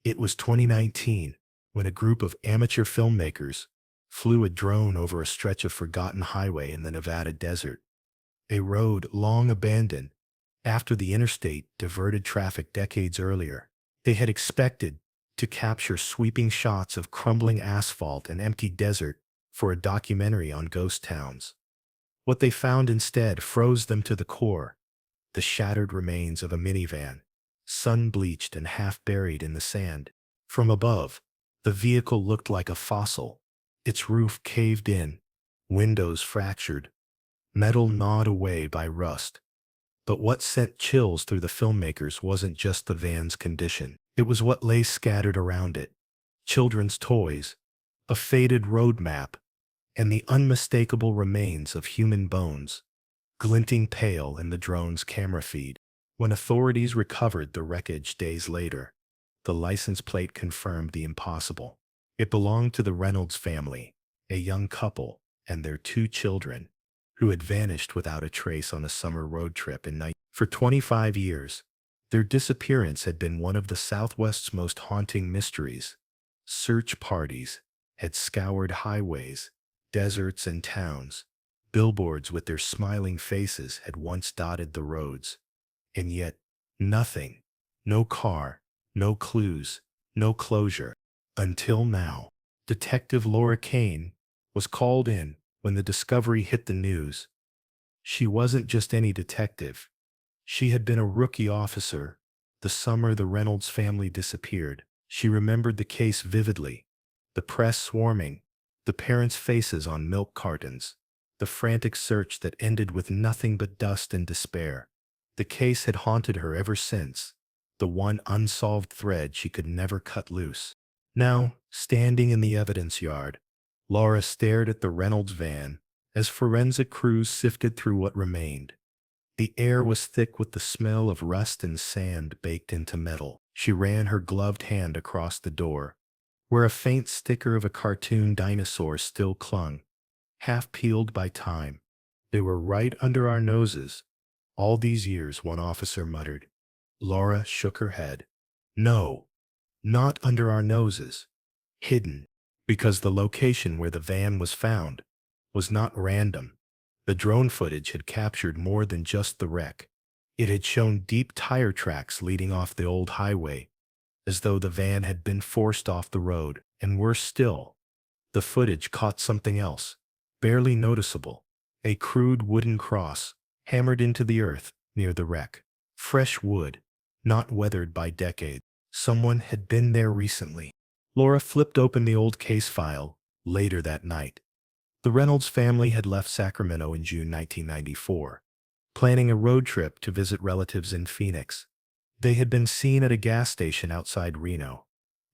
It was 2019 when a group of amateur filmmakers flew a drone over a stretch of forgotten highway in the Nevada desert, a road long abandoned after the interstate diverted traffic decades earlier. They had expected to capture sweeping shots of crumbling asphalt and empty desert for a documentary on ghost towns. What they found instead froze them to the core: the shattered remains of a minivan, sun-bleached and half-buried in the sand. From above, the vehicle looked like a fossil, its roof caved in, windows fractured, metal gnawed away by rust. But what sent chills through the filmmakers wasn't just the van's condition. It was what lay scattered around it: children's toys, a faded road map, and the unmistakable remains of human bones, glinting pale in the drone's camera feed. When authorities recovered the wreckage days later, the license plate confirmed the impossible. It belonged to the Reynolds family, a young couple, and their two children, who had vanished without a trace on a summer road trip in night. For 25 years, their disappearance had been one of the Southwest's most haunting mysteries. Search parties had scoured highways, deserts, and towns. Billboards with their smiling faces had once dotted the roads. And yet, nothing. No car, no clues, no closure. Until now. Detective Laura Kane was called in when the discovery hit the news. She wasn't just any detective. She had been a rookie officer the summer the Reynolds family disappeared. She remembered the case vividly: the press swarming, the parents' faces on milk cartons, the frantic search that ended with nothing but dust and despair. The case had haunted her ever since, the one unsolved thread she could never cut loose. Now, standing in the evidence yard, Laura stared at the Reynolds van as forensic crews sifted through what remained. The air was thick with the smell of rust and sand baked into metal. She ran her gloved hand across the door, where a faint sticker of a cartoon dinosaur still clung, half peeled by time. "They were right under our noses all these years," one officer muttered. Laura shook her head. "No, not under our noses. Hidden." Because the location where the van was found was not random. The drone footage had captured more than just the wreck. It had shown deep tire tracks leading off the old highway, as though the van had been forced off the road. And worse still, the footage caught something else, barely noticeable: a crude wooden cross hammered into the earth near the wreck. Fresh wood, not weathered by decades. Someone had been there recently. Laura flipped open the old case file. Later that night, the Reynolds family had left Sacramento in June 1994, planning a road trip to visit relatives in Phoenix. They had been seen at a gas station outside Reno,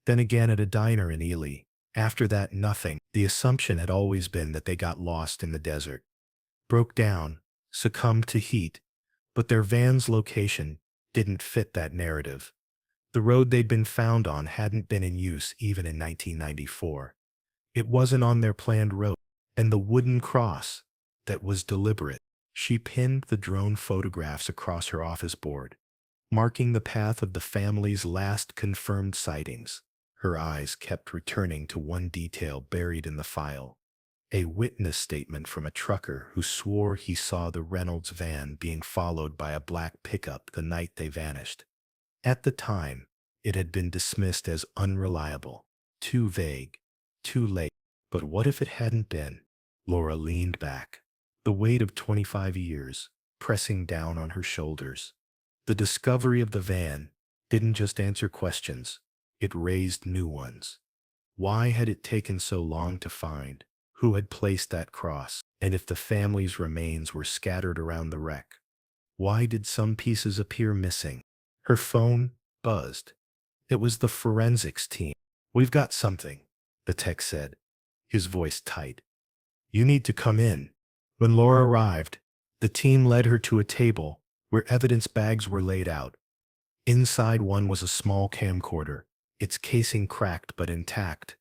then again at a diner in Ely. After that, nothing. The assumption had always been that they got lost in the desert, broke down, succumbed to heat, but their van's location didn't fit that narrative. The road they'd been found on hadn't been in use even in 1994. It wasn't on their planned route. And the wooden cross, that was deliberate. She pinned the drone photographs across her office board, marking the path of the family's last confirmed sightings. Her eyes kept returning to one detail buried in the file: a witness statement from a trucker who swore he saw the Reynolds van being followed by a black pickup the night they vanished. At the time, it had been dismissed as unreliable, too vague, too late. But what if it hadn't been? Laura leaned back, the weight of 25 years pressing down on her shoulders. The discovery of the van didn't just answer questions, it raised new ones. Why had it taken so long to find? Who had placed that cross? And if the family's remains were scattered around the wreck, why did some pieces appear missing? Her phone buzzed. It was the forensics team. "We've got something," the tech said, his voice tight. "You need to come in." When Laura arrived, the team led her to a table where evidence bags were laid out. Inside one was a small camcorder, its casing cracked but intact,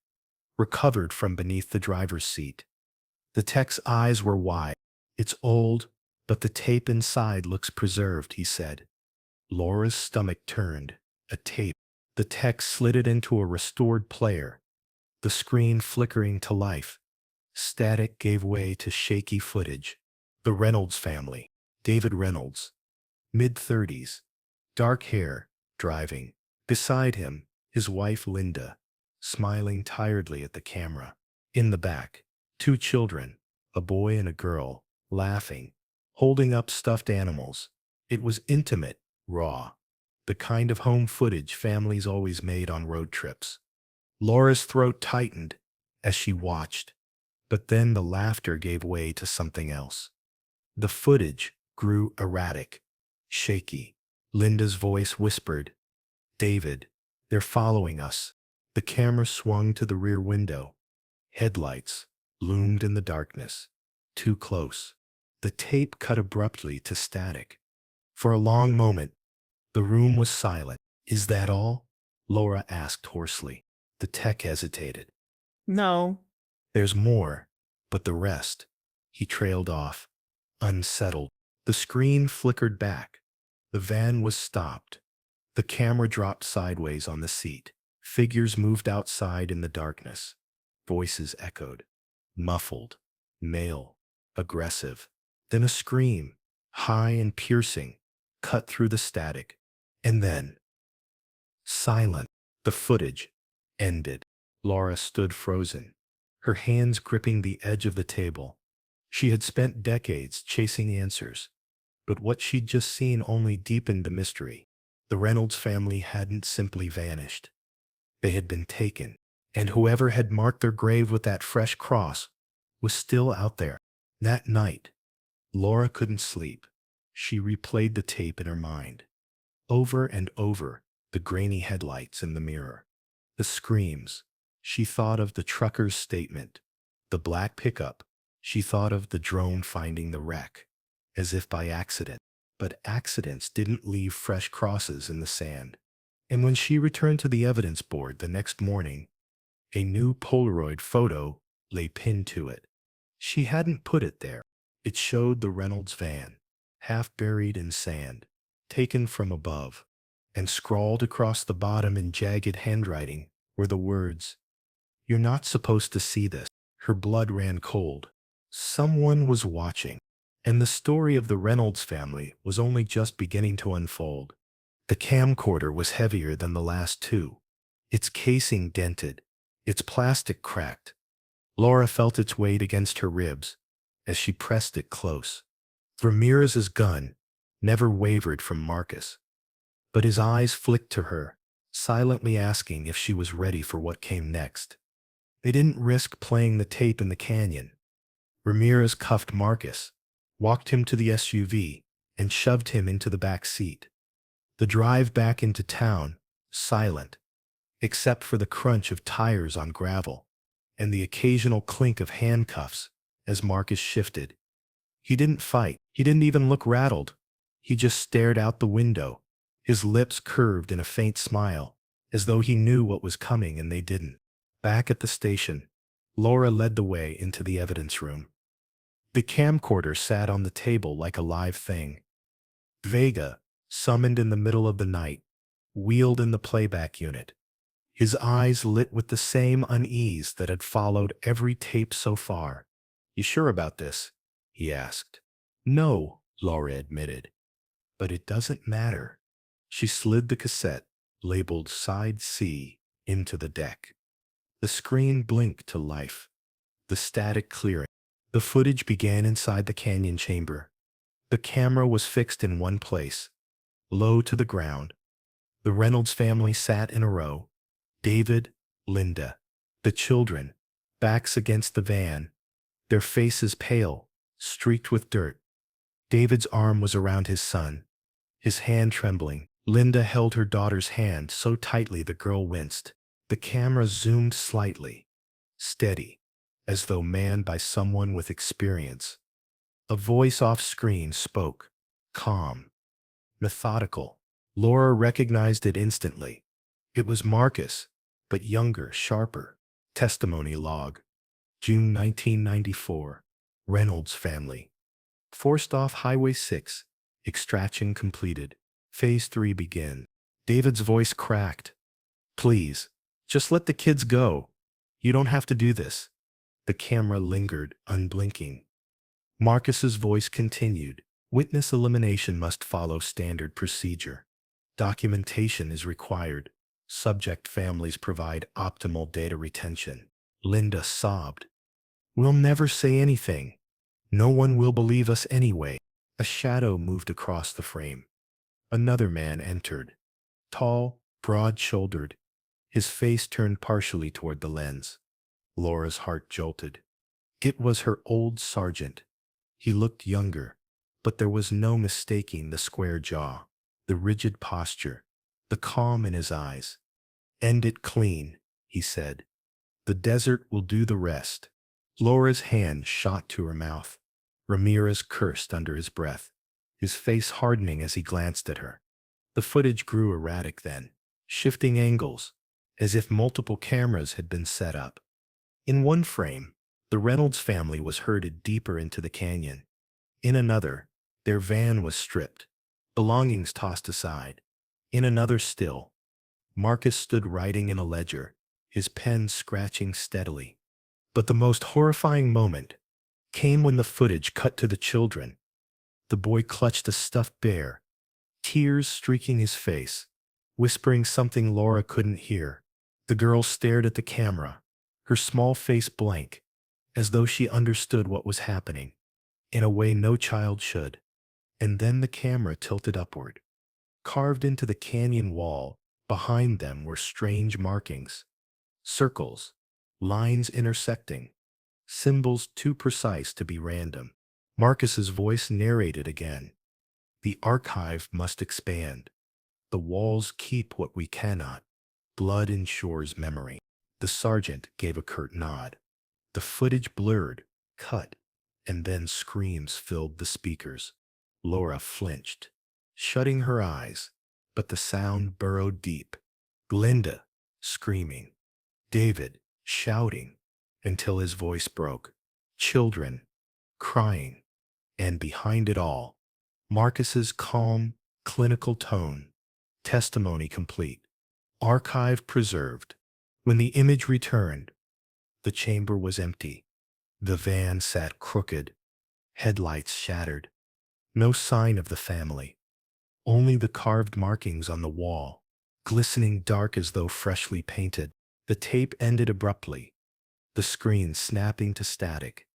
recovered from beneath the driver's seat. The tech's eyes were wide. "It's old, but the tape inside looks preserved," he said. Laura's stomach turned. A tape. The tech slid it into a restored player, the screen flickering to life. Static gave way to shaky footage. The Reynolds family. David Reynolds, mid-30s, dark hair, driving. Beside him, his wife Linda, smiling tiredly at the camera. In the back, two children, a boy and a girl, laughing, holding up stuffed animals. It was intimate, raw, the kind of home footage families always made on road trips. Laura's throat tightened as she watched, but then the laughter gave way to something else. The footage grew erratic, shaky. Linda's voice whispered, "David, they're following us." The camera swung to the rear window. Headlights loomed in the darkness. Too close. The tape cut abruptly to static. For a long moment, the room was silent. "Is that all?" Laura asked hoarsely. The tech hesitated. No. "There's more, but the rest." He trailed off, unsettled. The screen flickered back. The van was stopped. The camera dropped sideways on the seat. Figures moved outside in the darkness. Voices echoed. Muffled. Male. Aggressive. Then a scream, high and piercing, cut through the static. And then, silent. The footage ended. Laura stood frozen, her hands gripping the edge of the table. She had spent decades chasing answers, but what she'd just seen only deepened the mystery. The Reynolds family hadn't simply vanished. They had been taken, and whoever had marked their grave with that fresh cross was still out there. That night, Laura couldn't sleep. She replayed the tape in her mind. Over and over, the grainy headlights in the mirror. The screams. She thought of the trucker's statement. The black pickup. She thought of the drone finding the wreck, as if by accident. But accidents didn't leave fresh crosses in the sand. And when she returned to the evidence board the next morning, a new Polaroid photo lay pinned to it. She hadn't put it there. It showed the Reynolds van, half buried in sand, taken from above, and scrawled across the bottom in jagged handwriting were the words, "You're not supposed to see this." Her blood ran cold. Someone was watching, and the story of the Reynolds family was only just beginning to unfold. The camcorder was heavier than the last two, its casing dented, its plastic cracked. Laura felt its weight against her ribs as she pressed it close. Ramirez's gun never wavered from Marcus, but his eyes flicked to her, silently asking if she was ready for what came next. They didn't risk playing the tape in the canyon. Ramirez cuffed Marcus, walked him to the SUV, and shoved him into the back seat. The drive back into town, silent, except for the crunch of tires on gravel and the occasional clink of handcuffs as Marcus shifted. He didn't fight. He didn't even look rattled. He just stared out the window, his lips curved in a faint smile, as though he knew what was coming and they didn't. Back at the station, Laura led the way into the evidence room. The camcorder sat on the table like a live thing. Vega, summoned in the middle of the night, wheeled in the playback unit. His eyes lit with the same unease that had followed every tape so far. "You sure about this?" he asked. "No," Laura admitted. "But it doesn't matter." She slid the cassette, labeled Side C, into the deck. The screen blinked to life, the static clearing. The footage began inside the canyon chamber. The camera was fixed in one place, low to the ground. The Reynolds family sat in a row. David, Linda, the children, backs against the van, their faces pale, streaked with dirt. David's arm was around his son, his hand trembling. Linda held her daughter's hand so tightly the girl winced. The camera zoomed slightly, steady, as though manned by someone with experience. A voice off-screen spoke, calm, methodical. Laura recognized it instantly. It was Marcus, but younger, sharper. Testimony log. June 1994. Reynolds family. Forced off Highway 6. Extraction completed. Phase 3 began. David's voice cracked. Please, just let the kids go. You don't have to do this. The camera lingered, unblinking. Marcus's voice continued. Witness elimination must follow standard procedure. Documentation is required. Subject families provide optimal data retention. Linda sobbed. We'll never say anything. No one will believe us anyway. A shadow moved across the frame. Another man entered. Tall, broad-shouldered. His face turned partially toward the lens. Laura's heart jolted. It was her old sergeant. He looked younger, but there was no mistaking the square jaw, the rigid posture, the calm in his eyes. End it clean, he said. The desert will do the rest. Laura's hand shot to her mouth. Ramirez cursed under his breath, his face hardening as he glanced at her. The footage grew erratic then, shifting angles, as if multiple cameras had been set up. In one frame, the Reynolds family was herded deeper into the canyon. In another, their van was stripped, belongings tossed aside. In another still, Marcus stood writing in a ledger, his pen scratching steadily. But the most horrifying moment came when the footage cut to the children. The boy clutched a stuffed bear, tears streaking his face, whispering something Laura couldn't hear. The girl stared at the camera, her small face blank, as though she understood what was happening, in a way no child should. And then the camera tilted upward. Carved into the canyon wall, behind them were strange markings. Circles, lines intersecting, symbols too precise to be random. Marcus's voice narrated again. The archive must expand. The walls keep what we cannot. Blood ensures memory. The sergeant gave a curt nod. The footage blurred, cut, and then screams filled the speakers. Laura flinched, shutting her eyes, but the sound burrowed deep. Glinda, screaming. David, shouting, until his voice broke. Children, crying. And behind it all, Marcus's calm, clinical tone. Testimony complete. Archive preserved. When the image returned, the chamber was empty. The van sat crooked, headlights shattered. No sign of the family. Only the carved markings on the wall, glistening dark as though freshly painted. The tape ended abruptly, the screen snapping to static.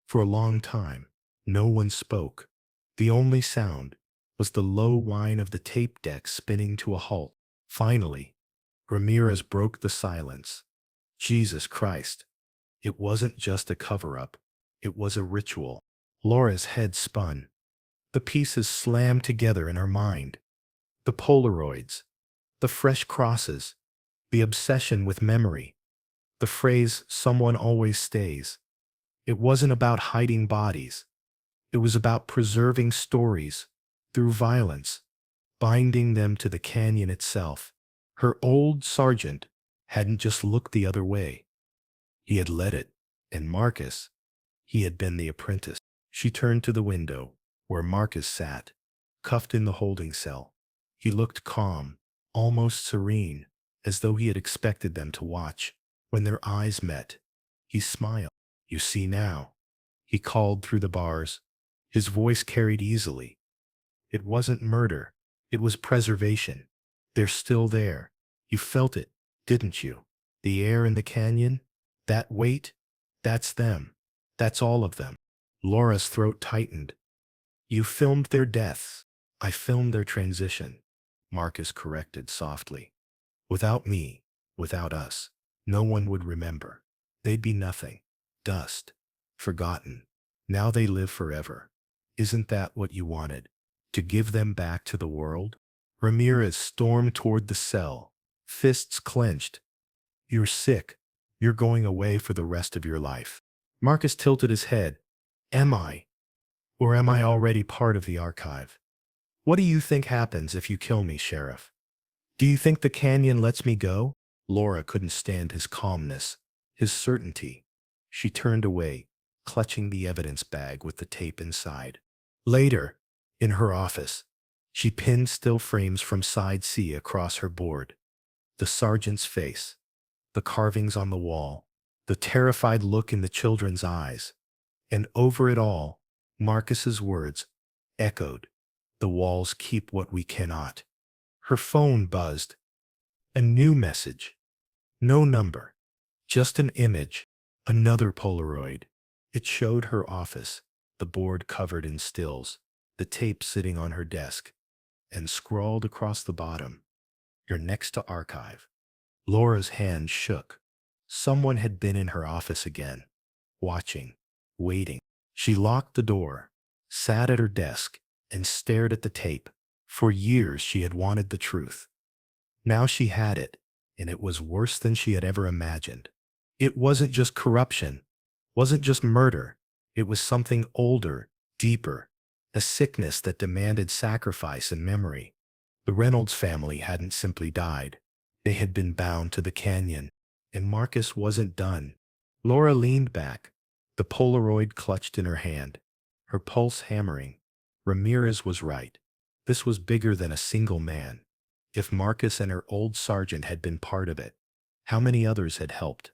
For a long time, no one spoke. The only sound was the low whine of the tape deck spinning to a halt. Finally, Ramirez broke the silence. Jesus Christ. It wasn't just a cover-up. It was a ritual. Laura's head spun. The pieces slammed together in her mind. The Polaroids, the fresh crosses, the obsession with memory, the phrase, someone always stays. It wasn't about hiding bodies. It was about preserving stories through violence, binding them to the canyon itself. Her old sergeant hadn't just looked the other way. He had led it, and Marcus, he had been the apprentice. She turned to the window, where Marcus sat, cuffed in the holding cell. He looked calm, almost serene, as though he had expected them to watch. When their eyes met, he smiled. You see now, he called through the bars. His voice carried easily. It wasn't murder. It was preservation. They're still there. You felt it, didn't you? The air in the canyon? That weight? That's them. That's all of them. Laura's throat tightened. You filmed their deaths. I filmed their transition. Marcus corrected softly. Without me, without us, no one would remember. They'd be nothing. Dust. Forgotten. Now they live forever. Isn't that what you wanted? To give them back to the world? Ramirez stormed toward the cell, fists clenched. You're sick. You're going away for the rest of your life. Marcus tilted his head. Am I? Or am I already part of the archive? What do you think happens if you kill me, Sheriff? Do you think the canyon lets me go? Laura couldn't stand his calmness, his certainty. She turned away, clutching the evidence bag with the tape inside. Later, in her office, she pinned still frames from Side C across her board. The sergeant's face, the carvings on the wall, the terrified look in the children's eyes, and over it all, Marcus's words echoed. The walls keep what we cannot. Her phone buzzed. A new message. No number. Just an image. Another Polaroid. It showed her office, the board covered in stills, the tape sitting on her desk, and scrawled across the bottom, "You're next to archive." Laura's hand shook. Someone had been in her office again, watching, waiting. She locked the door, sat at her desk, and stared at the tape. For years she had wanted the truth. Now she had it, and it was worse than she had ever imagined. It wasn't just corruption, wasn't just murder. It was something older, deeper, a sickness that demanded sacrifice and memory. The Reynolds family hadn't simply died. They had been bound to the canyon, and Marcus wasn't done. Laura leaned back, the Polaroid clutched in her hand, her pulse hammering. Ramirez was right. This was bigger than a single man. If Marcus and her old sergeant had been part of it, how many others had helped?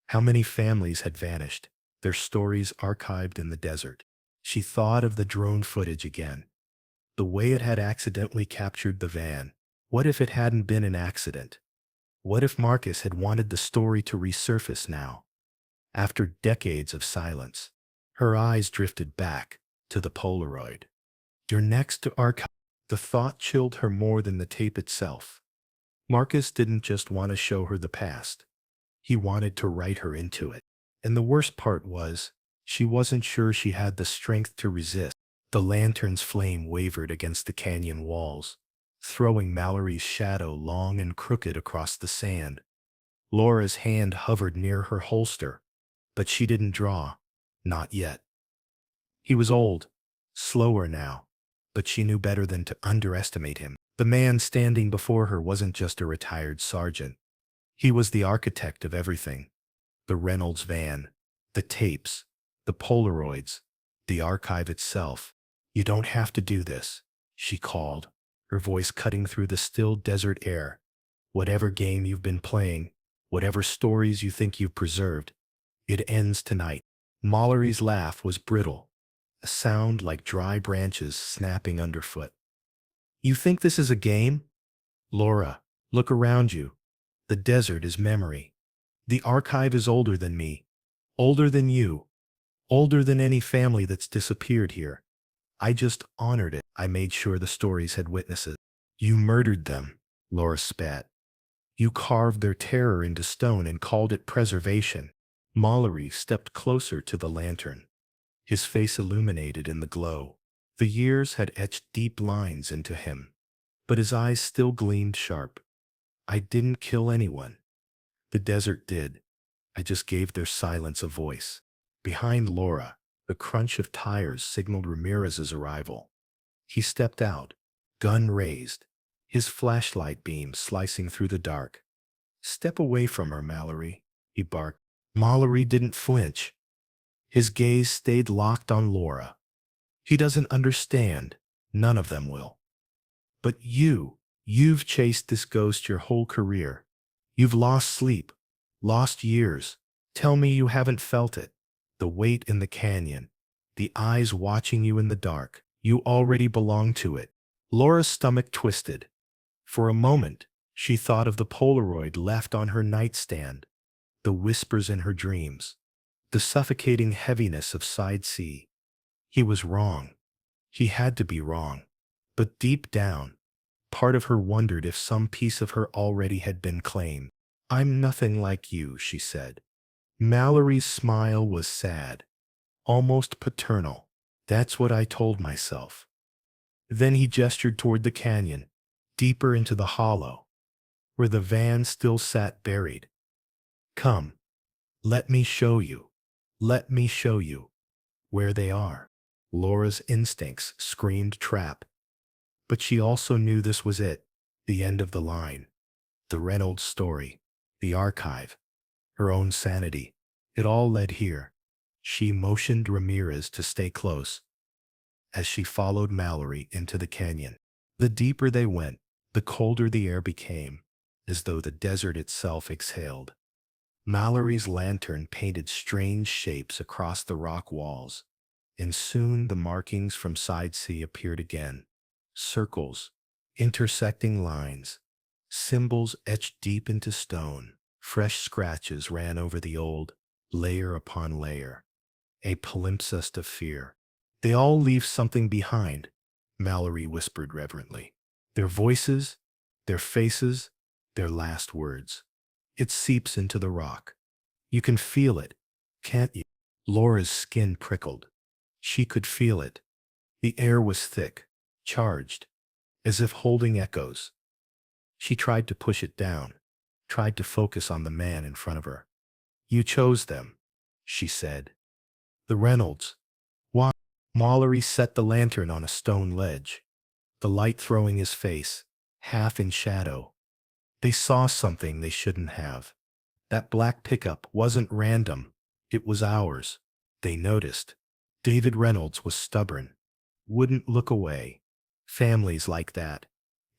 How many families had vanished, their stories archived in the desert? She thought of the drone footage again, the way it had accidentally captured the van. What if it hadn't been an accident? What if Marcus had wanted the story to resurface now? After decades of silence, her eyes drifted back to the Polaroid. "You're next to archive." The thought chilled her more than the tape itself. Marcus didn't just want to show her the past. He wanted to write her into it. And the worst part was, she wasn't sure she had the strength to resist. The lantern's flame wavered against the canyon walls, throwing Mallory's shadow long and crooked across the sand. Laura's hand hovered near her holster, but she didn't draw. Not yet. He was old, slower now, but she knew better than to underestimate him. The man standing before her wasn't just a retired sergeant. He was the architect of everything. The Reynolds van, the tapes, the Polaroids, the archive itself. "You don't have to do this," she called, her voice cutting through the still desert air. "Whatever game you've been playing, whatever stories you think you've preserved, it ends tonight." Mallory's laugh was brittle, a sound like dry branches snapping underfoot. "You think this is a game? Laura, look around you. The desert is memory. The archive is older than me, older than you, older than any family that's disappeared here. I just honored it. I made sure the stories had witnesses." "You murdered them," Laura spat. "You carved their terror into stone and called it preservation." Mallory stepped closer to the lantern, his face illuminated in the glow. The years had etched deep lines into him, but his eyes still gleamed sharp. "I didn't kill anyone. The desert did. I just gave their silence a voice." Behind Laura, the crunch of tires signaled Ramirez's arrival. He stepped out, gun raised, his flashlight beam slicing through the dark. "Step away from her, Mallory," he barked. Mallory didn't flinch. His gaze stayed locked on Laura. "He doesn't understand. None of them will. But you've chased this ghost your whole career. You've lost sleep, lost years. Tell me you haven't felt it. The weight in the canyon, the eyes watching you in the dark. You already belong to it." Laura's stomach twisted. For a moment, she thought of the Polaroid left on her nightstand, the whispers in her dreams, the suffocating heaviness of Side C. He was wrong. He had to be wrong. But deep down, part of her wondered if some piece of her already had been claimed. "I'm nothing like you," she said. Mallory's smile was sad, almost paternal. "That's what I told myself." Then he gestured toward the canyon, deeper into the hollow, where the van still sat buried. "Come, let me show you. Let me show you where they are." Laura's instincts screamed trap, but she also knew this was it, the end of the line. The Reynolds story, the archive, her own sanity. It all led here. She motioned Ramirez to stay close as she followed Mallory into the canyon. The deeper they went, the colder the air became. as though the desert itself exhaled. Mallory's lantern painted strange shapes across the rock walls, and soon the markings from Side C appeared again. Circles, intersecting lines, symbols etched deep into stone. Fresh scratches ran over the old, layer upon layer, a palimpsest of fear. They all leave something behind, Mallory whispered reverently. Their voices, their faces, their last words. It seeps into the rock. You can feel it, can't you? Laura's skin prickled. She could feel it. The air was thick, charged, as if holding echoes. She tried to push it down, tried to focus on the man in front of her. You chose them, she said. The Reynolds. Why? Mallory set the lantern on a stone ledge, the light throwing his face, half in shadow. They saw something they shouldn't have. That black pickup wasn't random. It was ours. They noticed. David Reynolds was stubborn. Wouldn't look away. Families like that.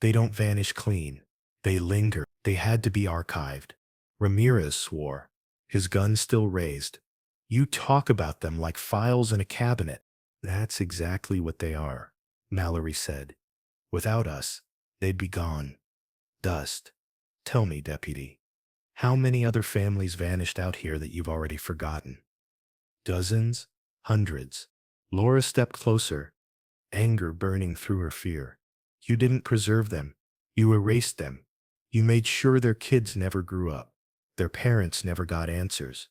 They don't vanish clean. They linger. They had to be archived. Ramirez swore, his gun still raised. You talk about them like files in a cabinet. That's exactly what they are, Mallory said. Without us, they'd be gone. Dust. Tell me, Deputy, how many other families vanished out here that you've already forgotten? Dozens? Hundreds. Laura stepped closer, anger burning through her fear. You didn't preserve them. You erased them. You made sure their kids never grew up. Their parents never got answers.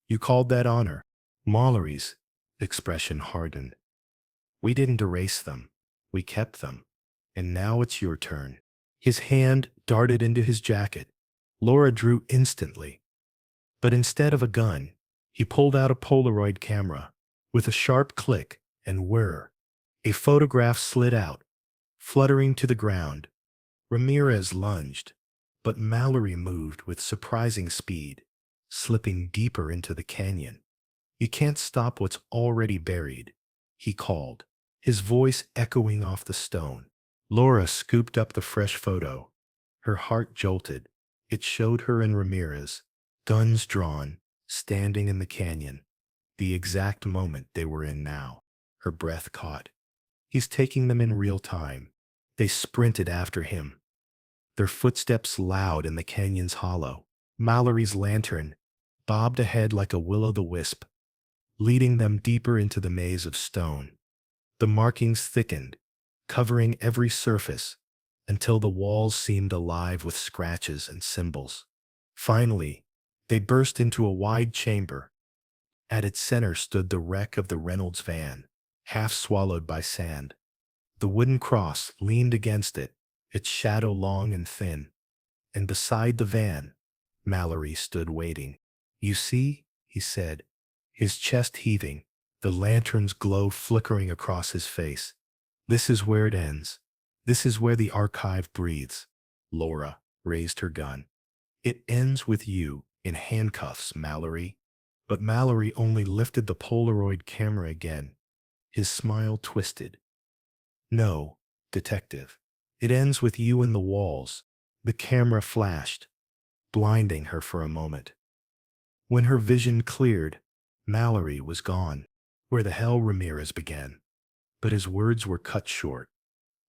You called that honor. Mallory's expression hardened. We didn't erase them. We kept them. And now it's your turn. His hand darted into his jacket. Laura drew instantly. But instead of a gun, he pulled out a Polaroid camera. With a sharp click and whir, a photograph slid out, fluttering to the ground. Ramirez lunged, but Mallory moved with surprising speed, slipping deeper into the canyon. You can't stop what's already buried, he called, his voice echoing off the stone. Laura scooped up the fresh photo. Her heart jolted. It showed her and Ramirez, guns drawn, standing in the canyon. The exact moment they were in now. Her breath caught. He's taking them in real time. They sprinted after him, their footsteps loud in the canyon's hollow. Mallory's lantern bobbed ahead like a will-o'-the-wisp, leading them deeper into the maze of stone. The markings thickened, covering every surface, until the walls seemed alive with scratches and symbols. Finally, they burst into a wide chamber. At its center stood the wreck of the Reynolds van, half swallowed by sand. The wooden cross leaned against it, its shadow long and thin. And beside the van, Mallory stood waiting. You see, he said, his chest heaving, the lantern's glow flickering across his face. This is where it ends. This is where the archive breathes. Laura raised her gun. It ends with you in handcuffs, Mallory. But Mallory only lifted the Polaroid camera again. His smile twisted. No, detective. It ends with you in the walls. The camera flashed, blinding her for a moment. When her vision cleared, Mallory was gone. Where the hell Ramirez began. But his words were cut short.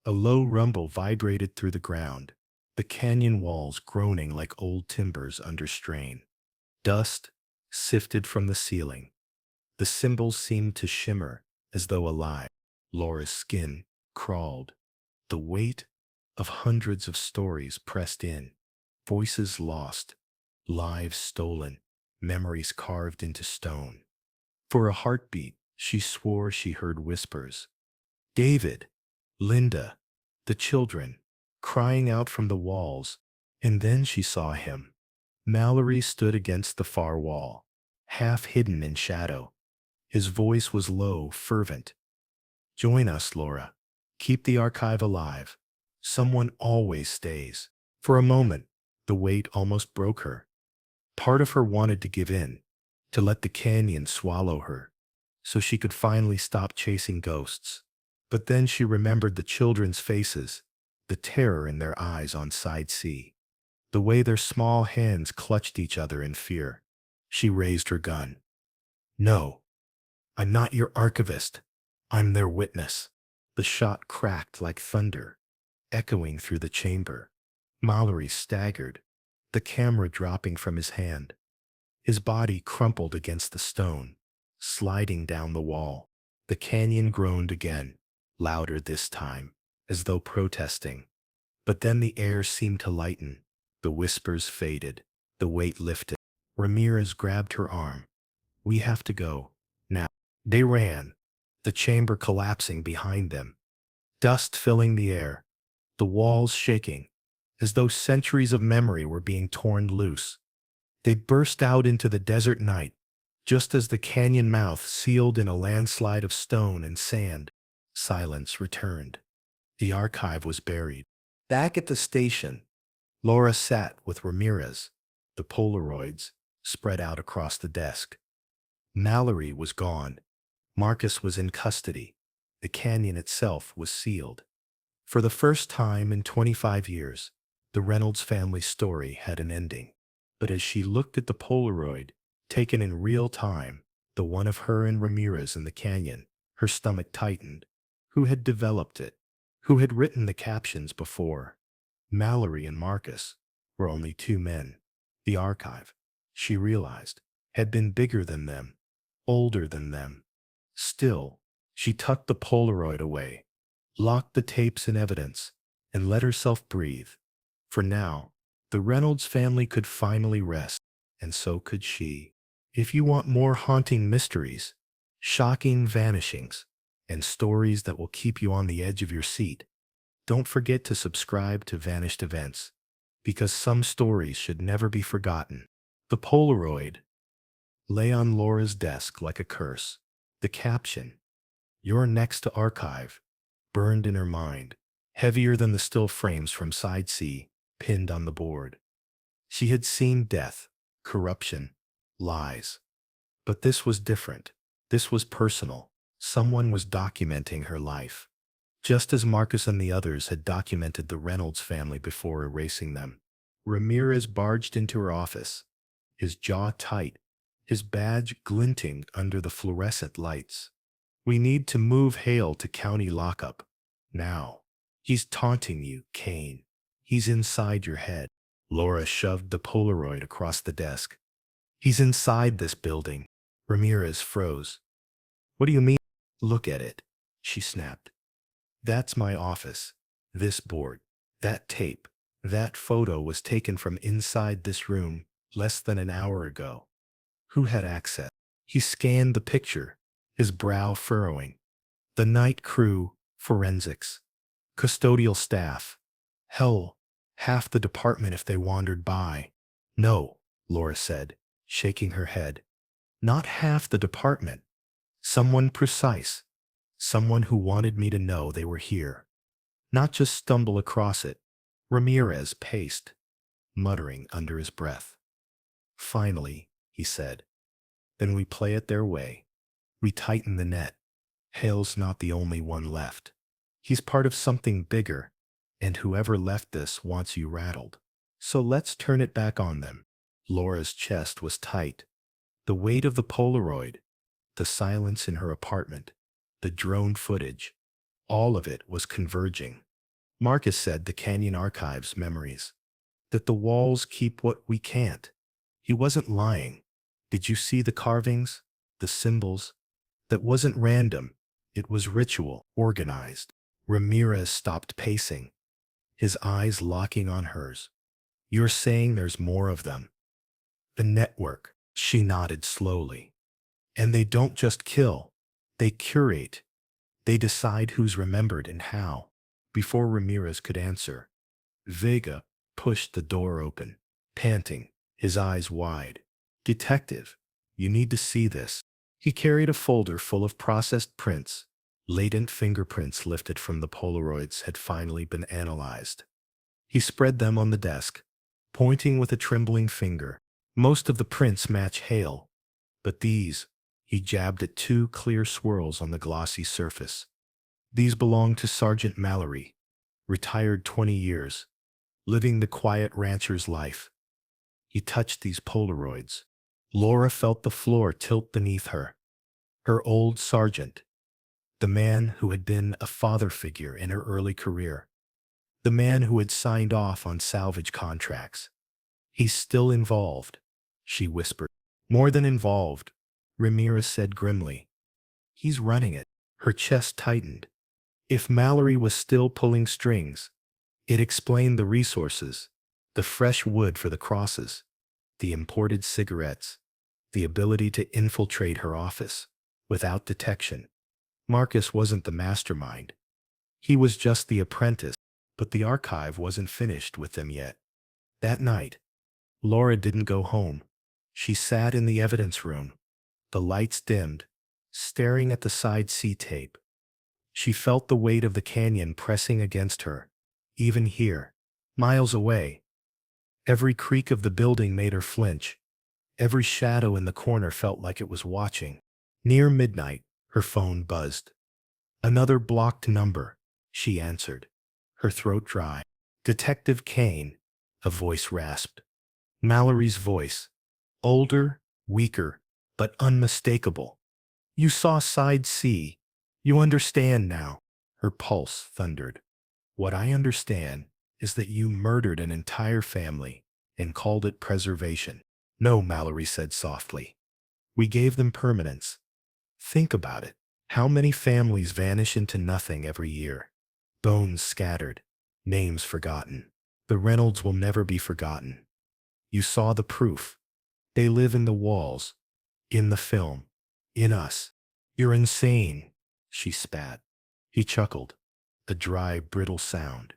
A low rumble vibrated through the ground, the canyon walls groaning like old timbers under strain. Dust sifted from the ceiling. The symbols seemed to shimmer as though alive. Laura's skin crawled. The weight of hundreds of stories pressed in, voices lost, lives stolen, memories carved into stone. For a heartbeat, she swore she heard whispers. David, Linda, the children, crying out from the walls, and then she saw him. Mallory stood against the far wall, half hidden in shadow. His voice was low, fervent. Join us, Laura. Keep the archive alive. Someone always stays. For a moment, the weight almost broke her. Part of her wanted to give in, to let the canyon swallow her, so she could finally stop chasing ghosts. But then she remembered the children's faces, the terror in their eyes on Side C. the way their small hands clutched each other in fear. She raised her gun. No, I'm not your archivist. I'm their witness. The shot cracked like thunder, echoing through the chamber. Mallory staggered, the camera dropping from his hand. His body crumpled against the stone, sliding down the wall. The canyon groaned again, louder this time, as though protesting. But then the air seemed to lighten. The whispers faded. The weight lifted. Ramirez grabbed her arm. We have to go. Now. They ran, the chamber collapsing behind them. Dust filling the air, the walls shaking, as though centuries of memory were being torn loose. They burst out into the desert night, just as the canyon mouth sealed in a landslide of stone and sand. Silence returned. The archive was buried. Back at the station, Laura sat with Ramirez, the Polaroids spread out across the desk. Mallory was gone. Marcus was in custody. The canyon itself was sealed. For the first time in 25 years, the Reynolds family story had an ending. But as she looked at the Polaroid, taken in real time, the one of her and Ramirez in the canyon, her stomach tightened. Who had developed it? Who had written the captions before? Mallory and Marcus were only two men. The archive, she realized, had been bigger than them, older than them. Still, she tucked the Polaroid away, locked the tapes and evidence, and let herself breathe. For now, the Reynolds family could finally rest, and so could she. If you want more haunting mysteries, shocking vanishings, and stories that will keep you on the edge of your seat, don't forget to subscribe to Vanished Events, because some stories should never be forgotten. The Polaroid lay on Laura's desk like a curse. The caption, "You're next to archive," burned in her mind, heavier than the still frames from Side C pinned on the board. She had seen death, corruption, lies. But this was different. This was personal. Someone was documenting her life, just as Marcus and the others had documented the Reynolds family before erasing them. Ramirez barged into her office, his jaw tight, his badge glinting under the fluorescent lights. "We need to move Hale to county lockup. Now. He's taunting you, Kane. He's inside your head." Laura shoved the Polaroid across the desk. "He's inside this building." Ramirez froze. "What do you mean?" "Look at it," she snapped. "That's my office. This board. That tape. That photo was taken from inside this room less than an hour ago. Who had access?" He scanned the picture, his brow furrowing. The night crew, forensics, custodial staff. Hell, half the department if they wandered by. "No," Laura said, shaking her head. "Not half the department. Someone precise. Someone who wanted me to know they were here. Not just stumble across it." Ramirez paced, muttering under his breath. "Finally," he said. "Then we play it their way. We tighten the net. Hale's not the only one left. He's part of something bigger, and whoever left this wants you rattled. So let's turn it back on them." Laura's chest was tight. The weight of the Polaroid, the silence in her apartment, the drone footage, all of it was converging. Marcus said the Canyon Archives memories, that the walls keep what we can't. He wasn't lying. Did you see the carvings, the symbols? That wasn't random. It was ritual, organized. Ramirez stopped pacing, his eyes locking on hers. "You're saying there's more of them?" "The network," she nodded slowly. "And they don't just kill. They curate. They decide who's remembered and how." Before Ramirez could answer, Vega pushed the door open, panting, his eyes wide. "Detective, you need to see this." He carried a folder full of processed prints. Latent fingerprints lifted from the Polaroids had finally been analyzed. He spread them on the desk, pointing with a trembling finger. Most of the prints match Hale, but these, he jabbed at two clear swirls on the glossy surface. "These belong to Sergeant Mallory, retired 20 years. living the quiet rancher's life. He touched these Polaroids. Laura felt the floor tilt beneath her. Her old sergeant, the man who had been a father figure in her early career, the man who had signed off on salvage contracts. He's still involved, she whispered. More than involved, Ramirez said grimly. He's running it. Her chest tightened. If Mallory was still pulling strings, it explained the resources, the fresh wood for the crosses, the imported cigarettes, the ability to infiltrate her office without detection. Marcus wasn't the mastermind. He was just the apprentice, but the archive wasn't finished with them yet. That night, Laura didn't go home. She sat in the evidence room, the lights dimmed, staring at the side C tape. She felt the weight of the canyon pressing against her, even here, miles away. Every creak of the building made her flinch. Every shadow in the corner felt like it was watching. Near midnight, her phone buzzed. Another blocked number, she answered, her throat dry. Detective Kane, a voice rasped. Mallory's voice, older, weaker, but unmistakable. You saw side C. You understand now. Her pulse thundered. What I understand is that you murdered an entire family and called it preservation. No, Mallory said softly. We gave them permanence. Think about it. How many families vanish into nothing every year? Bones scattered, names forgotten. The Reynolds will never be forgotten. You saw the proof. They live in the walls, in the film, in us. You're insane, she spat. He chuckled, a dry, brittle sound.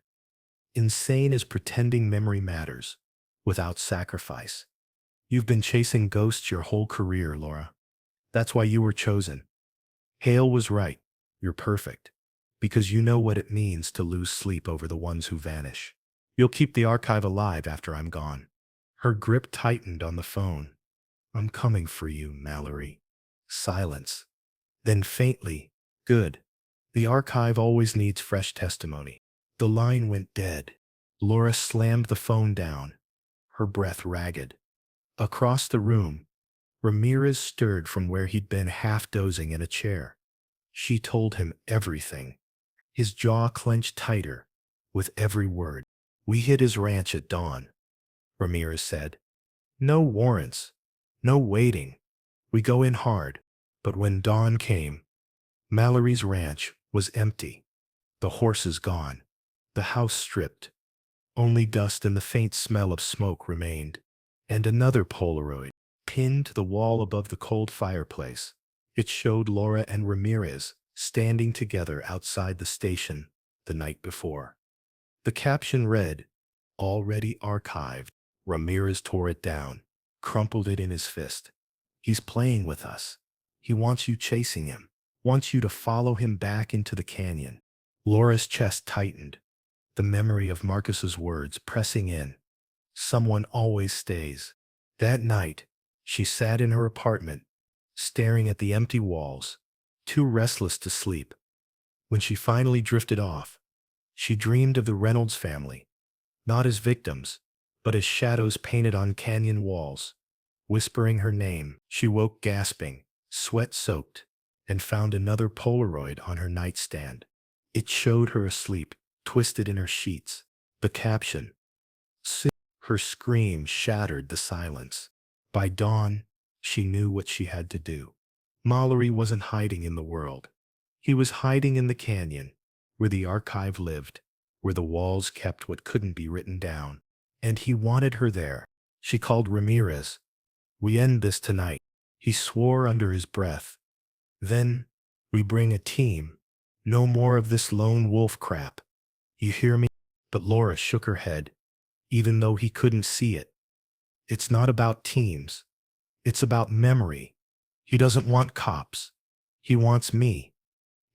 Insane is pretending memory matters, without sacrifice. You've been chasing ghosts your whole career, Laura. That's why you were chosen. Hale was right. You're perfect. Because you know what it means to lose sleep over the ones who vanish. You'll keep the archive alive after I'm gone. Her grip tightened on the phone. I'm coming for you, Mallory. Silence. Then faintly, good. The archive always needs fresh testimony. The line went dead. Laura slammed the phone down, her breath ragged. Across the room, Ramirez stirred from where he'd been half dozing in a chair. She told him everything. His jaw clenched tighter with every word. We hit his ranch at dawn, Ramirez said. No warrants, no waiting. We go in hard. But when dawn came, Mallory's ranch was empty. The horses gone, the house stripped. Only dust and the faint smell of smoke remained. And another Polaroid, pinned to the wall above the cold fireplace. It showed Laura and Ramirez standing together outside the station the night before. The caption read, "Already archived." Ramirez tore it down, crumpled it in his fist. He's playing with us. He wants you chasing him, wants you to follow him back into the canyon. Laura's chest tightened, the memory of Marcus's words pressing in. Someone always stays. That night, she sat in her apartment, staring at the empty walls, too restless to sleep. When she finally drifted off, she dreamed of the Reynolds family, not as victims, but as shadows painted on canyon walls. Whispering her name, she woke gasping, sweat-soaked, and found another Polaroid on her nightstand. It showed her asleep, twisted in her sheets. The caption, "Soon." Her scream shattered the silence. By dawn, she knew what she had to do. Mallory wasn't hiding in the world. He was hiding in the canyon, where the archive lived, where the walls kept what couldn't be written down. And he wanted her there. She called Ramirez. We end this tonight. He swore under his breath. Then, we bring a team. No more of this lone wolf crap. You hear me? But Laura shook her head, even though he couldn't see it. It's not about teams. It's about memory. He doesn't want cops. He wants me.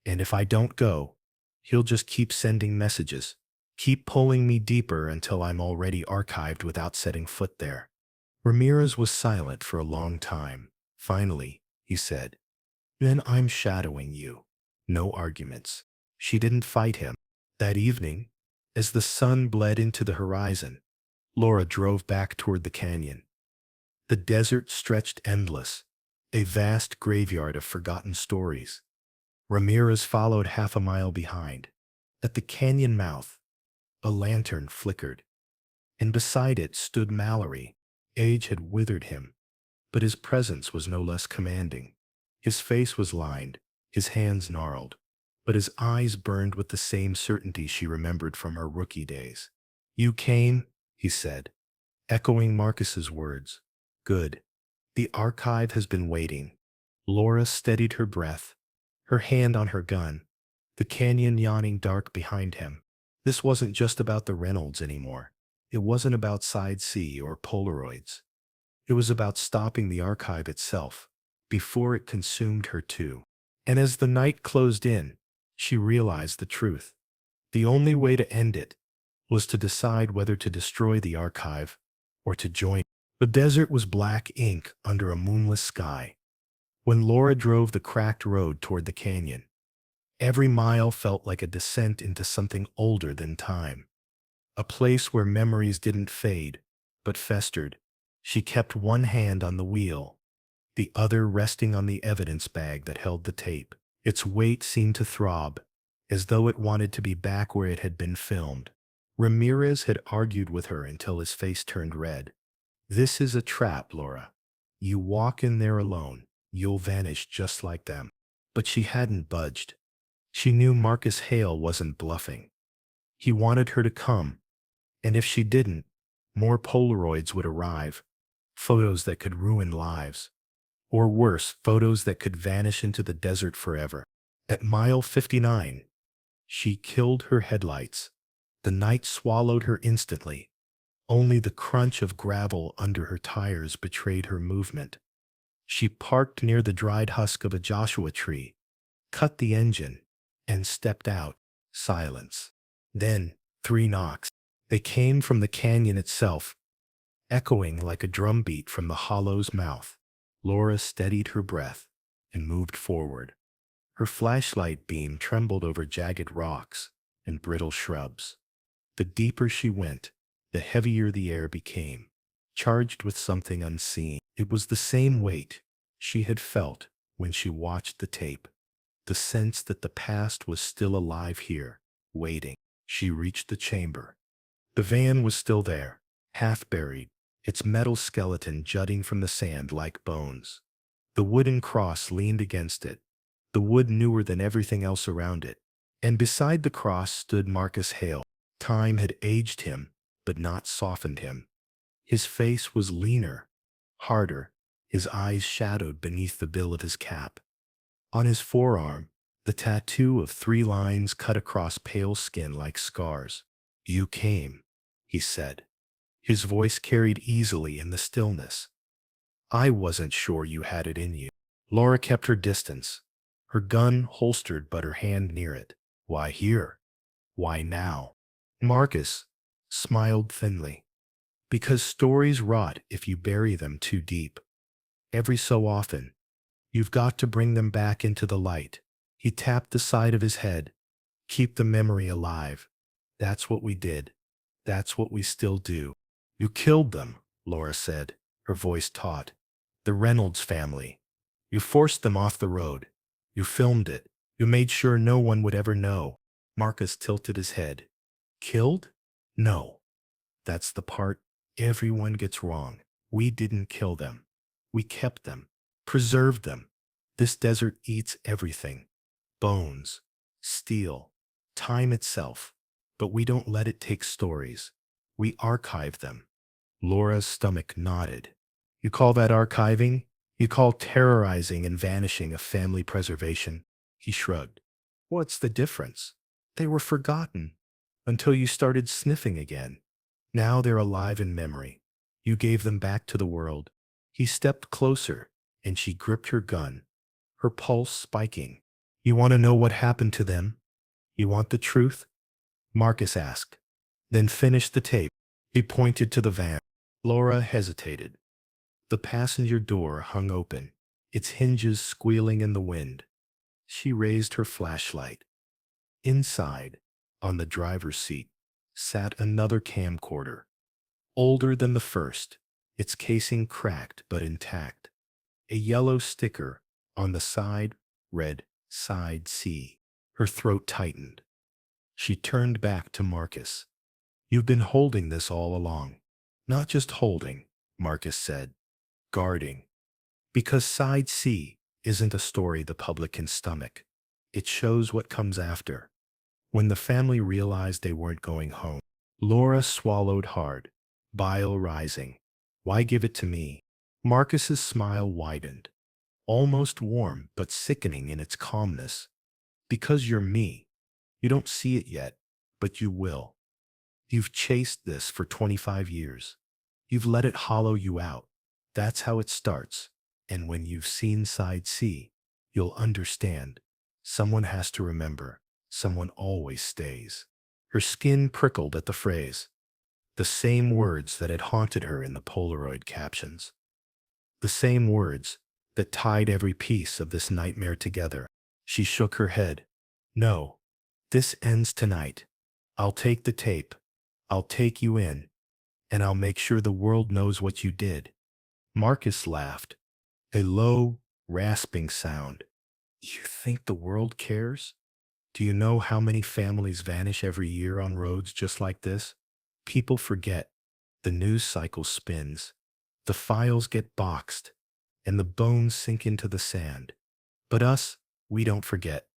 And if I don't go, he'll just keep sending messages, keep pulling me deeper until I'm already archived without setting foot there. Ramirez was silent for a long time. Finally, he said, "Then I'm shadowing you." No arguments. She didn't fight him. That evening, As the sun bled into the horizon, Laura drove back toward the canyon. The desert stretched endless, a vast graveyard of forgotten stories. Ramirez followed half a mile behind. At the canyon mouth, a lantern flickered, and beside it stood Mallory. Age had withered him, but his presence was no less commanding. His face was lined, his hands gnarled, but his eyes burned with the same certainty she remembered from her rookie days. "You came," he said, echoing Marcus's words. "Good. The archive has been waiting." Laura steadied her breath, her hand on her gun, the canyon yawning dark behind him. This wasn't just about the Reynolds anymore. It wasn't about Side C or Polaroids. It was about stopping the archive itself, before it consumed her too. And as the night closed in, she realized the truth. The only way to end it was to decide whether to destroy the archive or to join. The desert was black ink under a moonless sky. When Laura drove the cracked road toward the canyon, every mile felt like a descent into something older than time. A place where memories didn't fade, but festered. She kept one hand on the wheel, the other resting on the evidence bag that held the tape. Its weight seemed to throb, as though it wanted to be back where it had been filmed. Ramirez had argued with her until his face turned red. "This is a trap, Laura. You walk in there alone, you'll vanish just like them." But she hadn't budged. She knew Marcus Hale wasn't bluffing. He wanted her to come, and if she didn't, more Polaroids would arrive, photos that could ruin lives. Or worse, photos that could vanish into the desert forever. At mile 59, she killed her headlights. The night swallowed her instantly. Only the crunch of gravel under her tires betrayed her movement. She parked near the dried husk of a Joshua tree, cut the engine, and stepped out. Silence. Then, 3 knocks. They came from the canyon itself, echoing like a drumbeat from the hollow's mouth. Laura steadied her breath and moved forward. Her flashlight beam trembled over jagged rocks and brittle shrubs. The deeper she went, the heavier the air became, charged with something unseen. It was the same weight she had felt when she watched the tape, the sense that the past was still alive here, waiting. She reached the chamber. The van was still there, half buried, its metal skeleton jutting from the sand like bones. The wooden cross leaned against it, the wood newer than everything else around it. And beside the cross stood Marcus Hale. Time had aged him, but not softened him. His face was leaner, harder, his eyes shadowed beneath the bill of his cap. On his forearm, the tattoo of 3 lines cut across pale skin like scars. "You came," he said. His voice carried easily in the stillness. "I wasn't sure you had it in you." Laura kept her distance, her gun holstered but her hand near it. "Why here? Why now?" Marcus smiled thinly. "Because stories rot if you bury them too deep. Every so often, you've got to bring them back into the light." He tapped the side of his head. "Keep the memory alive. That's what we did. That's what we still do." "You killed them," Laura said, her voice taut. "The Reynolds family. You forced them off the road. You filmed it. You made sure no one would ever know." Marcus tilted his head. "Killed? No. That's the part everyone gets wrong. We didn't kill them. We kept them, preserved them. This desert eats everything. Bones, steel, time itself. But we don't let it take stories. We archive them." Laura's stomach nodded. "You call that archiving? You call terrorizing and vanishing a family preservation?" He shrugged. "What's the difference? They were forgotten until you started sniffing again. Now they're alive in memory. You gave them back to the world." He stepped closer, and she gripped her gun, her pulse spiking. "You want to know what happened to them? You want the truth?" Marcus asked. "Then finish the tape." He pointed to the van. Laura hesitated. The passenger door hung open, its hinges squealing in the wind. She raised her flashlight. Inside, on the driver's seat, sat another camcorder, older than the first, its casing cracked but intact. A yellow sticker on the side read Side C. Her throat tightened. She turned back to Marcus. You've been holding this all along. Not just holding, Marcus said, guarding. Because Side C isn't a story the public can stomach. It shows what comes after. When the family realized they weren't going home, Laura swallowed hard, bile rising. Why give it to me? Marcus's smile widened, almost warm but sickening in its calmness. Because you're me. You don't see it yet, but you will. You've chased this for 25 years. You've let it hollow you out. That's how it starts. And when you've seen Side C, you'll understand. Someone has to remember. Someone always stays. Her skin prickled at the phrase. The same words that had haunted her in the Polaroid captions. The same words that tied every piece of this nightmare together. She shook her head. No, this ends tonight. I'll take the tape. I'll take you in. And I'll make sure the world knows what you did. Marcus laughed. A low, rasping sound. You think the world cares? Do you know how many families vanish every year on roads just like this? People forget. The news cycle spins. The files get boxed. And the bones sink into the sand. But us, we don't forget.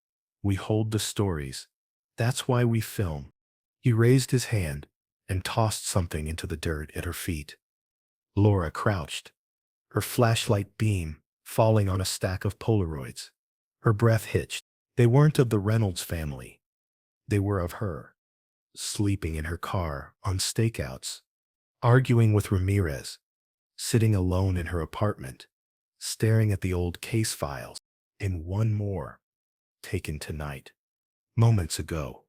We hold the stories. That's why we film. He raised his hand and tossed something into the dirt at her feet. Laura crouched, her flashlight beam falling on a stack of Polaroids. Her breath hitched. They weren't of the Reynolds family. They were of her, sleeping in her car on stakeouts, arguing with Ramirez, sitting alone in her apartment, staring at the old case files, and one more, taken tonight, moments ago.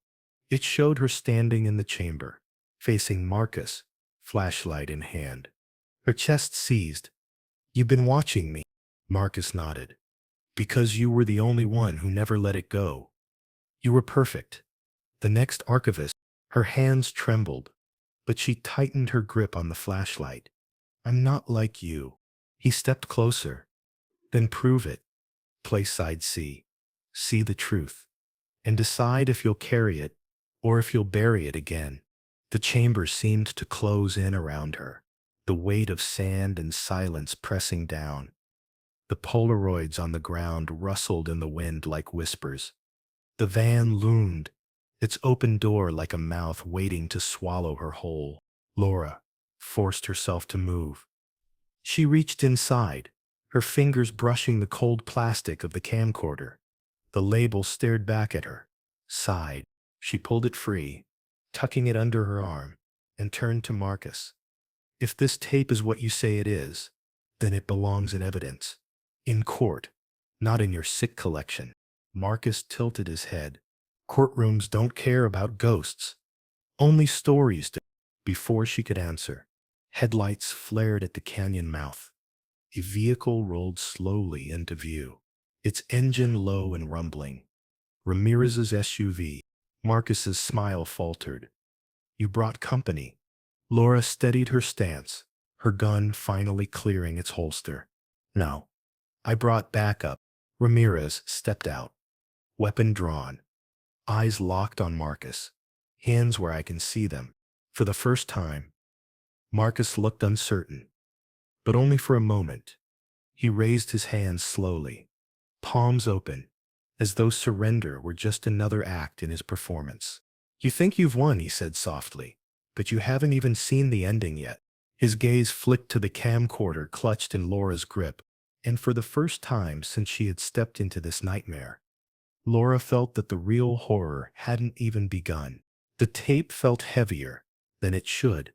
It showed her standing in the chamber, facing Marcus, flashlight in hand. Her chest seized. You've been watching me, Marcus nodded. Because you were the only one who never let it go. You were perfect. The next archivist, her hands trembled, but she tightened her grip on the flashlight. I'm not like you. He stepped closer. Then prove it. Play Side C. See the truth. And decide if you'll carry it or if you'll bury it again. The chamber seemed to close in around her, the weight of sand and silence pressing down. The Polaroids on the ground rustled in the wind like whispers. The van loomed, its open door like a mouth waiting to swallow her whole. Laura forced herself to move. She reached inside, her fingers brushing the cold plastic of the camcorder. The label stared back at her, sighed. She pulled it free, tucking it under her arm, and turned to Marcus. If this tape is what you say it is, then it belongs in evidence. In court, not in your sick collection. Marcus tilted his head. Courtrooms don't care about ghosts. Only stories do. Before she could answer, headlights flared at the canyon mouth. A vehicle rolled slowly into view, its engine low and rumbling. Ramirez's SUV. Marcus's smile faltered. You brought company. Laura steadied her stance, her gun finally clearing its holster. No. I brought backup. Ramirez stepped out, weapon drawn, eyes locked on Marcus, hands where I can see them. For the first time, Marcus looked uncertain, but only for a moment. He raised his hands slowly, palms open, as though surrender were just another act in his performance. You think you've won, he said softly, but you haven't even seen the ending yet. His gaze flicked to the camcorder clutched in Laura's grip. And for the first time since she had stepped into this nightmare, Laura felt that the real horror hadn't even begun. The tape felt heavier than it should,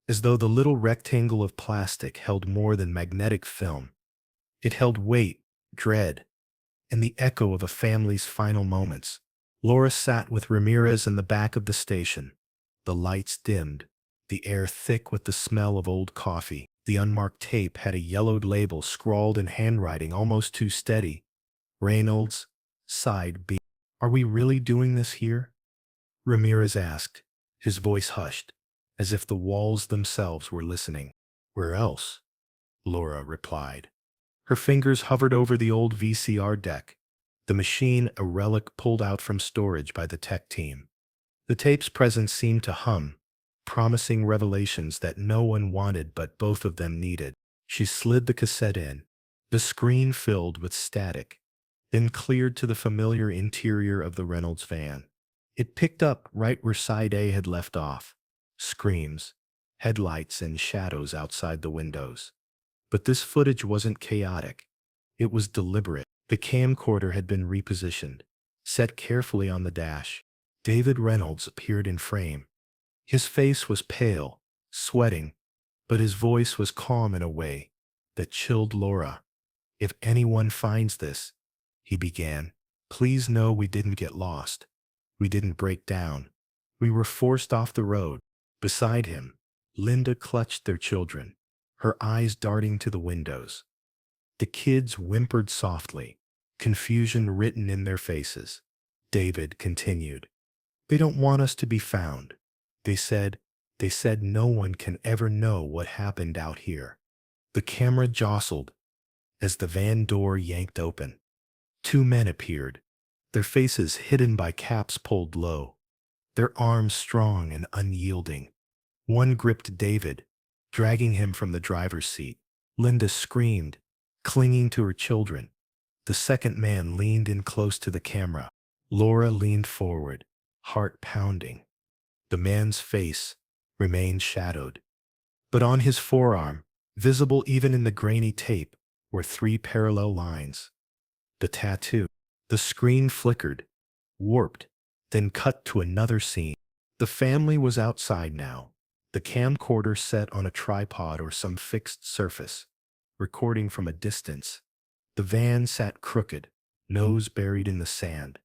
as though the little rectangle of plastic held more than magnetic film. It held weight, dread, and the echo of a family's final moments. Laura sat with Ramirez in the back of the station. The lights dimmed, the air thick with the smell of old coffee. The unmarked tape had a yellowed label scrawled in handwriting almost too steady. Reynolds, Side B. Are we really doing this here? Ramirez asked, His voice hushed, as if the walls themselves were listening. "Where else?" Laura replied. Her fingers hovered over the old VCR deck, the machine a relic pulled out from storage by the tech team. The tape's presence seemed to hum, promising revelations that no one wanted but both of them needed. She slid the cassette in. The screen filled with static, then cleared to the familiar interior of the Reynolds van. It picked up right where side A had left off. Screams, headlights, and shadows outside the windows. But this footage wasn't chaotic. It was deliberate. The camcorder had been repositioned, set carefully on the dash. David Reynolds appeared in frame. His face was pale, sweating, but his voice was calm in a way that chilled Laura. "If anyone finds this," he began, "please know we didn't get lost. We didn't break down. We were forced off the road." Beside him, Linda clutched their children, her eyes darting to the windows. The kids whimpered softly, confusion written in their faces. David continued, "They don't want us to be found. They said, they said no one can ever know what happened out here." The camera jostled as the van door yanked open. Two men appeared, their faces hidden by caps pulled low, their arms strong and unyielding. One gripped David, dragging him from the driver's seat. Linda screamed, clinging to her children. The second man leaned in close to the camera. Laura leaned forward, heart pounding. The man's face remained shadowed, but on his forearm, visible even in the grainy tape, were three parallel lines. The tattoo. The screen flickered, warped, then cut to another scene. The family was outside now, the camcorder set on a tripod or some fixed surface, recording from a distance. The van sat crooked, nose buried in the sand,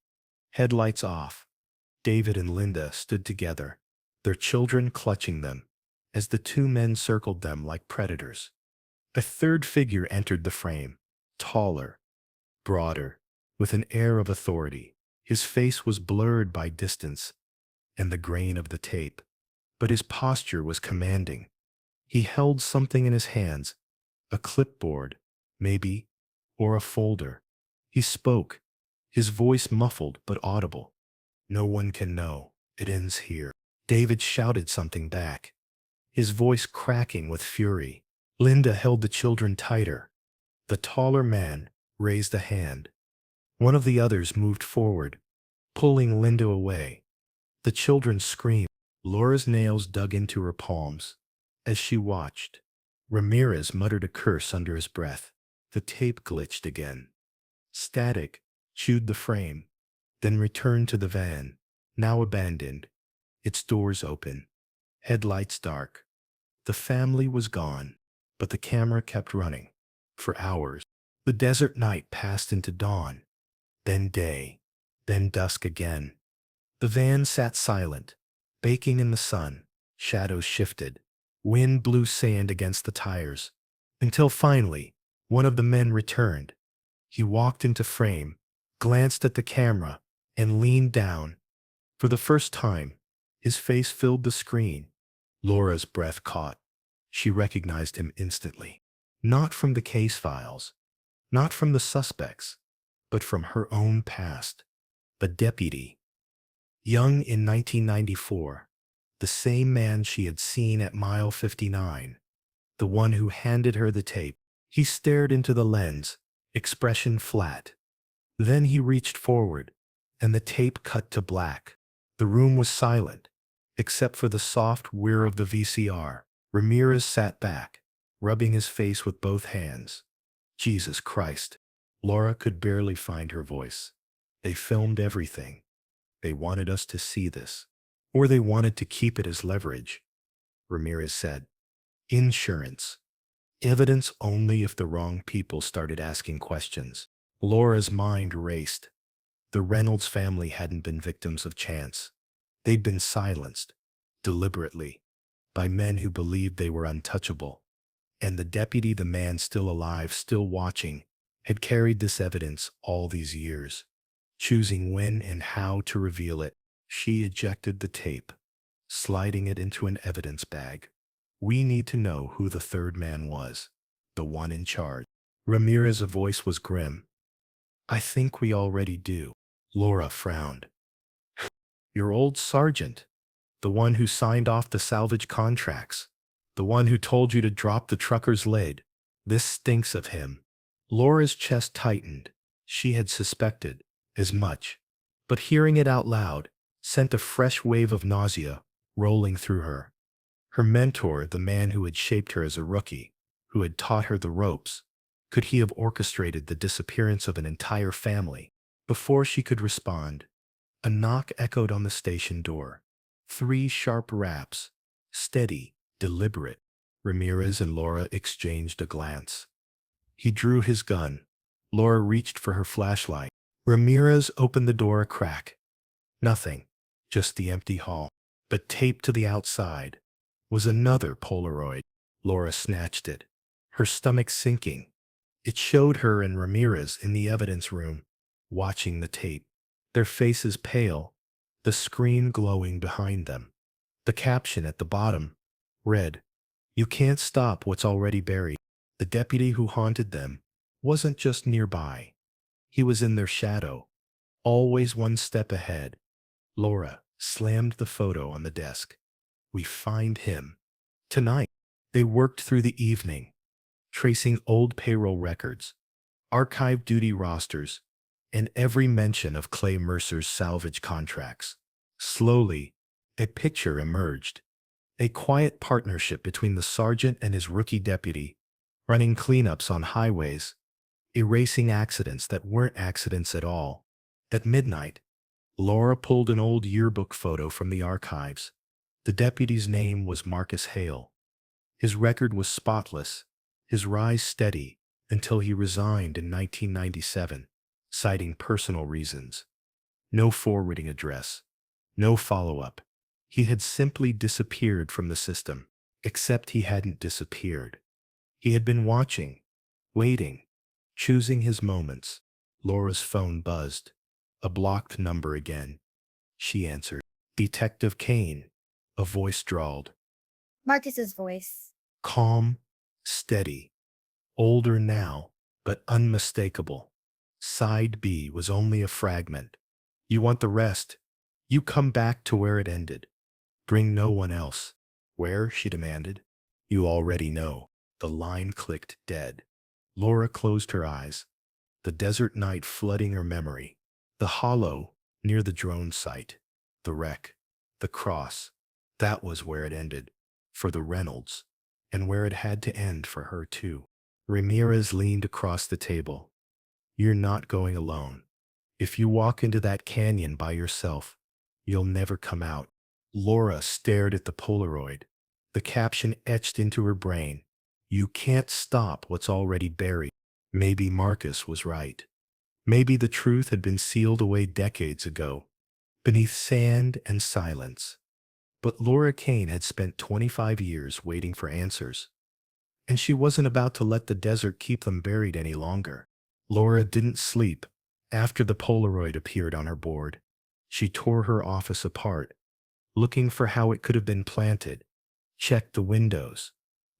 headlights off. David and Linda stood together, their children clutching them, as the two men circled them like predators. A third figure entered the frame, taller, broader, with an air of authority. His face was blurred by distance and the grain of the tape, but his posture was commanding. He held something in his hands, a clipboard, maybe, or a folder. He spoke, his voice muffled but audible. "No one can know. It ends here." David shouted something back, his voice cracking with fury. Linda held the children tighter. The taller man raised a hand. One of the others moved forward, pulling Linda away. The children screamed. Laura's nails dug into her palms as she watched. Ramirez muttered a curse under his breath. The tape glitched again. Static chewed the frame, then returned to the van, now abandoned, its doors open, headlights dark. The family was gone, but the camera kept running. For hours, the desert night passed into dawn, then day, then dusk again. The van sat silent, baking in the sun. Shadows shifted. Wind blew sand against the tires. Until finally, one of the men returned. He walked into frame, glanced at the camera, and leaned down. For the first time, his face filled the screen. Laura's breath caught. She recognized him instantly. Not from the case files, not from the suspects, but from her own past. The deputy. Young in 1994. The same man she had seen at mile 59. The one who handed her the tape. He stared into the lens, expression flat. Then he reached forward, and the tape cut to black. The room was silent, except for the soft whir of the VCR. Ramirez sat back, rubbing his face with both hands. Jesus Christ. Laura could barely find her voice. They filmed everything. They wanted us to see this. Or they wanted to keep it as leverage. Ramirez said. Insurance. Evidence only if the wrong people started asking questions. Laura's mind raced. The Reynolds family hadn't been victims of chance. They'd been silenced, deliberately, by men who believed they were untouchable. And the deputy, the man still alive, still watching, had carried this evidence all these years. Choosing when and how to reveal it, she ejected the tape. sliding it into an evidence bag. We need to know who the third man was, the one in charge. Ramirez's voice was grim. I think we already do. Laura frowned. Your old sergeant, the one who signed off the salvage contracts, the one who told you to drop the trucker's lid. This stinks of him. Laura's chest tightened. She had suspected as much, but hearing it out loud sent a fresh wave of nausea rolling through her. Her mentor, the man who had shaped her as a rookie, who had taught her the ropes, could he have orchestrated the disappearance of an entire family? Before she could respond, a knock echoed on the station door. 3 sharp raps, steady, deliberate. Ramirez and Laura exchanged a glance. He drew his gun. Laura reached for her flashlight. Ramirez opened the door a crack. Nothing, just the empty hall. But taped to the outside was another Polaroid. Laura snatched it, her stomach sinking. It showed her and Ramirez in the evidence room, watching the tape, their faces pale, the screen glowing behind them. The caption at the bottom read, "You can't stop what's already buried." The deputy who haunted them wasn't just nearby. He was in their shadow, always one step ahead. Laura slammed the photo on the desk. We find him. Tonight, they worked through the evening, tracing old payroll records, archive duty rosters, and every mention of Clay Mercer's salvage contracts. Slowly, a picture emerged. A quiet partnership between the sergeant and his rookie deputy, running cleanups on highways, erasing accidents that weren't accidents at all. At midnight, Laura pulled an old yearbook photo from the archives. The deputy's name was Marcus Hale. His record was spotless, his rise steady, until he resigned in 1997, citing personal reasons. No forwarding address, no follow-up. He had simply disappeared from the system, except he hadn't disappeared. He had been watching, waiting, choosing his moments. Laura's phone buzzed. A blocked number again. She answered. Detective Kane. A voice drawled. Marcus's voice. Calm, steady. Older now, but unmistakable. Side B was only a fragment. You want the rest? You come back to where it ended. Bring no one else. Where? She demanded. You already know. The line clicked dead. Laura closed her eyes. The desert night flooding her memory. The hollow near the drone site. The wreck. The cross. That was where it ended. For the Reynolds. And where it had to end for her too. Ramirez leaned across the table. You're not going alone. If you walk into that canyon by yourself, you'll never come out. Laura stared at the Polaroid. The caption etched into her brain. You can't stop what's already buried. Maybe Marcus was right. Maybe the truth had been sealed away decades ago, beneath sand and silence. But Laura Kane had spent 25 years waiting for answers, and she wasn't about to let the desert keep them buried any longer. Laura didn't sleep after the Polaroid appeared on her board. She tore her office apart, looking for how it could have been planted, checked the windows,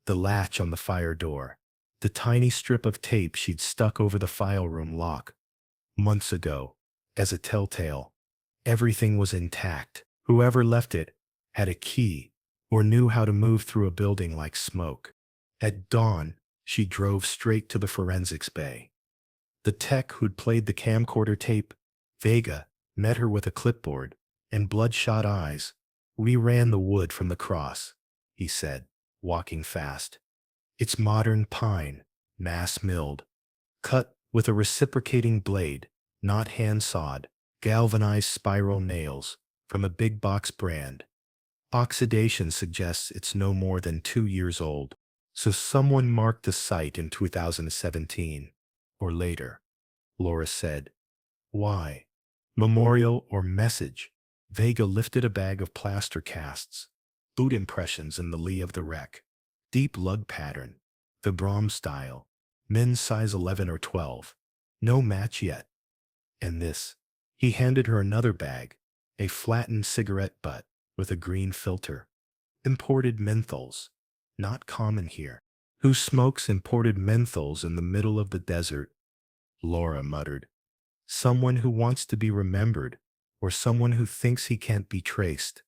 the latch on the fire door, the tiny strip of tape she'd stuck over the file room lock. Months ago, as a telltale, everything was intact. Whoever left it had a key or knew how to move through a building like smoke. At dawn, she drove straight to the forensics bay. The tech who'd played the camcorder tape, Vega, met her with a clipboard and bloodshot eyes. We ran the wood from the cross, he said, walking fast. It's modern pine, mass milled, cut with a reciprocating blade, not hand-sawed, galvanized spiral nails from a big box brand. Oxidation suggests it's no more than 2 years old, so someone marked the site in 2017 or later, Laura said. Why? Memorial or message? Vega lifted a bag of plaster casts, boot impressions in the lee of the wreck, deep lug pattern, Vibram style, men's size 11 or 12. No match yet. And this. He handed her another bag, a flattened cigarette butt. with a green filter. Imported menthols. Not common here. Who smokes imported menthols in the middle of the desert? Laura muttered. Someone who wants to be remembered, or someone who thinks he can't be traced.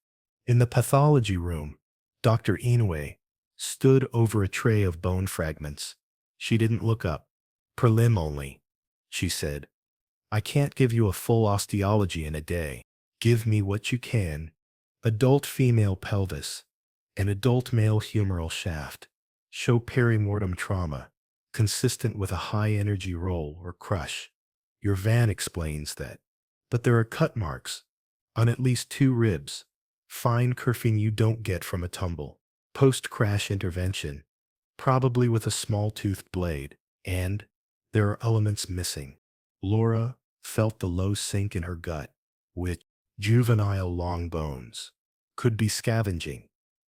In the pathology room, Dr. Inoue stood over a tray of bone fragments. She didn't look up. Prelim only, she said. I can't give you a full osteology in a day. Give me what you can. Adult female pelvis. An adult male humeral shaft. Show perimortem trauma, consistent with a high-energy roll or crush. Your van explains that. But there are cut marks on at least 2 ribs. Fine kerfing you don't get from a tumble. Post-crash intervention, probably with a small-toothed blade. And there are elements missing. Laura felt the low sink in her gut, which juvenile long bones. Could be scavenging.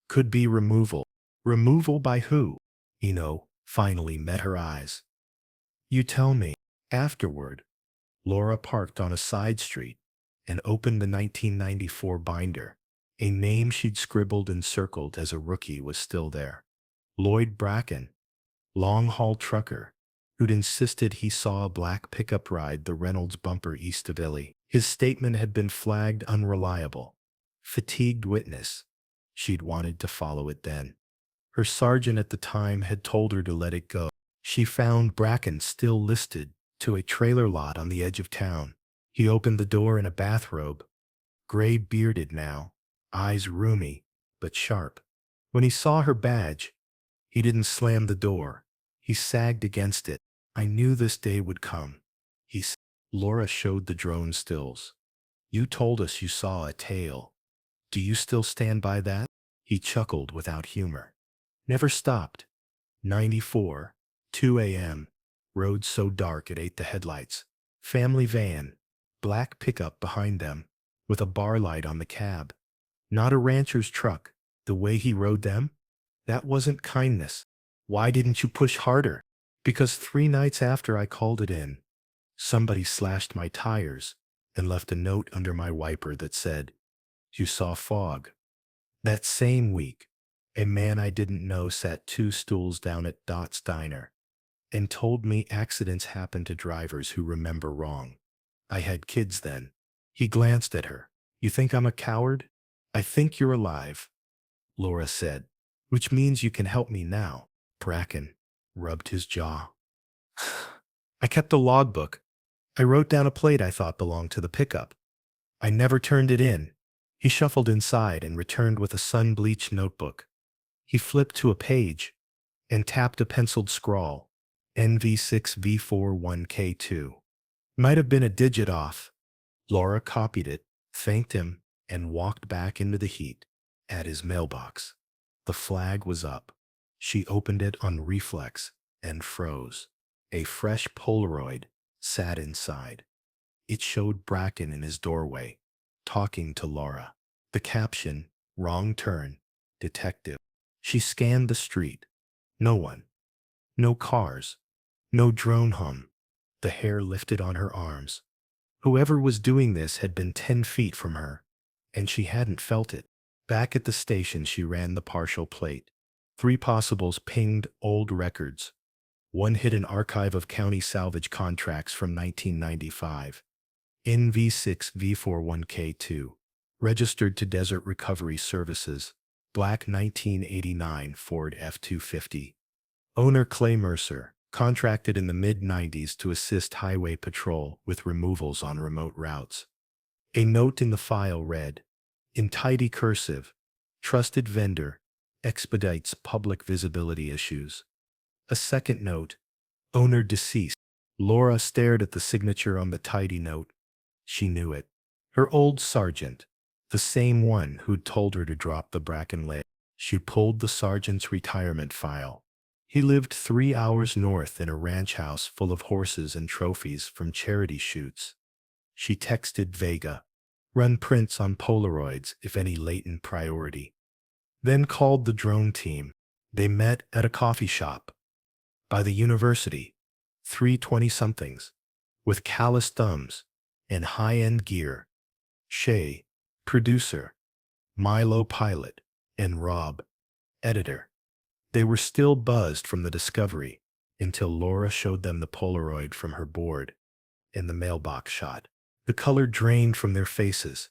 Could be removal. Removal by who? Finally met her eyes. You tell me. Afterward, Laura parked on a side street and opened the 1994 binder. A name she'd scribbled and circled as a rookie was still there. Lloyd Bracken, long-haul trucker, who'd insisted he saw a black pickup ride the Reynolds bumper east of Illy. His statement had been flagged unreliable. Fatigued witness. She'd wanted to follow it then. Her sergeant at the time had told her to let it go. She found Bracken still listed to a trailer lot on the edge of town. He opened the door in a bathrobe, gray-bearded now, eyes rheumy, but sharp. When he saw her badge, he didn't slam the door. He sagged against it. I knew this day would come. He said. Laura showed the drone stills. You told us you saw a tail. Do you still stand by that? He chuckled without humor. Never stopped. 94, 2 a.m. Road so dark it ate the headlights. Family van, black pickup behind them, with a bar light on the cab. Not a rancher's truck. The way he rode them? That wasn't kindness. Why didn't you push harder? Because 3 nights after I called it in, somebody slashed my tires and left a note under my wiper that said, You saw fog. That same week, a man I didn't know sat 2 stools down at Dot's Diner and told me accidents happen to drivers who remember wrong. I had kids then. He glanced at her. You think I'm a coward? I think you're alive, Laura said, which means you can help me now. Bracken rubbed his jaw. I kept a logbook. I wrote down a plate I thought belonged to the pickup. I never turned it in. He shuffled inside and returned with a sun-bleached notebook. He flipped to a page and tapped a penciled scrawl. NV6V41K2. Might have been a digit off. Laura copied it, thanked him, and walked back into the heat at his mailbox. The flag was up. She opened it on reflex and froze. A fresh Polaroid sat inside. It showed Bracken in his doorway, talking to Laura. The caption, Wrong turn, detective. She scanned the street. No one. No cars. No drone hum. The hair lifted on her arms. Whoever was doing this had been 10 feet from her, and she hadn't felt it. Back at the station, she ran the partial plate. 3 possibles pinged old records. One hit an archive of county salvage contracts from 1995. NV6V41K2. Registered to Desert Recovery Services. Black 1989 Ford F-250. Owner Clay Mercer. Contracted in the mid-90s to assist highway patrol with removals on remote routes. A note in the file read, in tidy cursive, trusted vendor, expedites public visibility issues. A second note, owner deceased. Laura stared at the signature on the tidy note. She knew it. Her old sergeant, the same one who'd told her to drop the Bracken lid. She pulled the sergeant's retirement file. He lived 3 hours north in a ranch house full of horses and trophies from charity shoots. She texted Vega, run prints on Polaroids if any latent priority. Then called the drone team. They met at a coffee shop by the university, 3 20-somethings, with calloused thumbs and high-end gear. Shay, producer, Milo, pilot, and Rob, editor. They were still buzzed from the discovery until Laura showed them the Polaroid from her board in the mailbox shot. The color drained from their faces.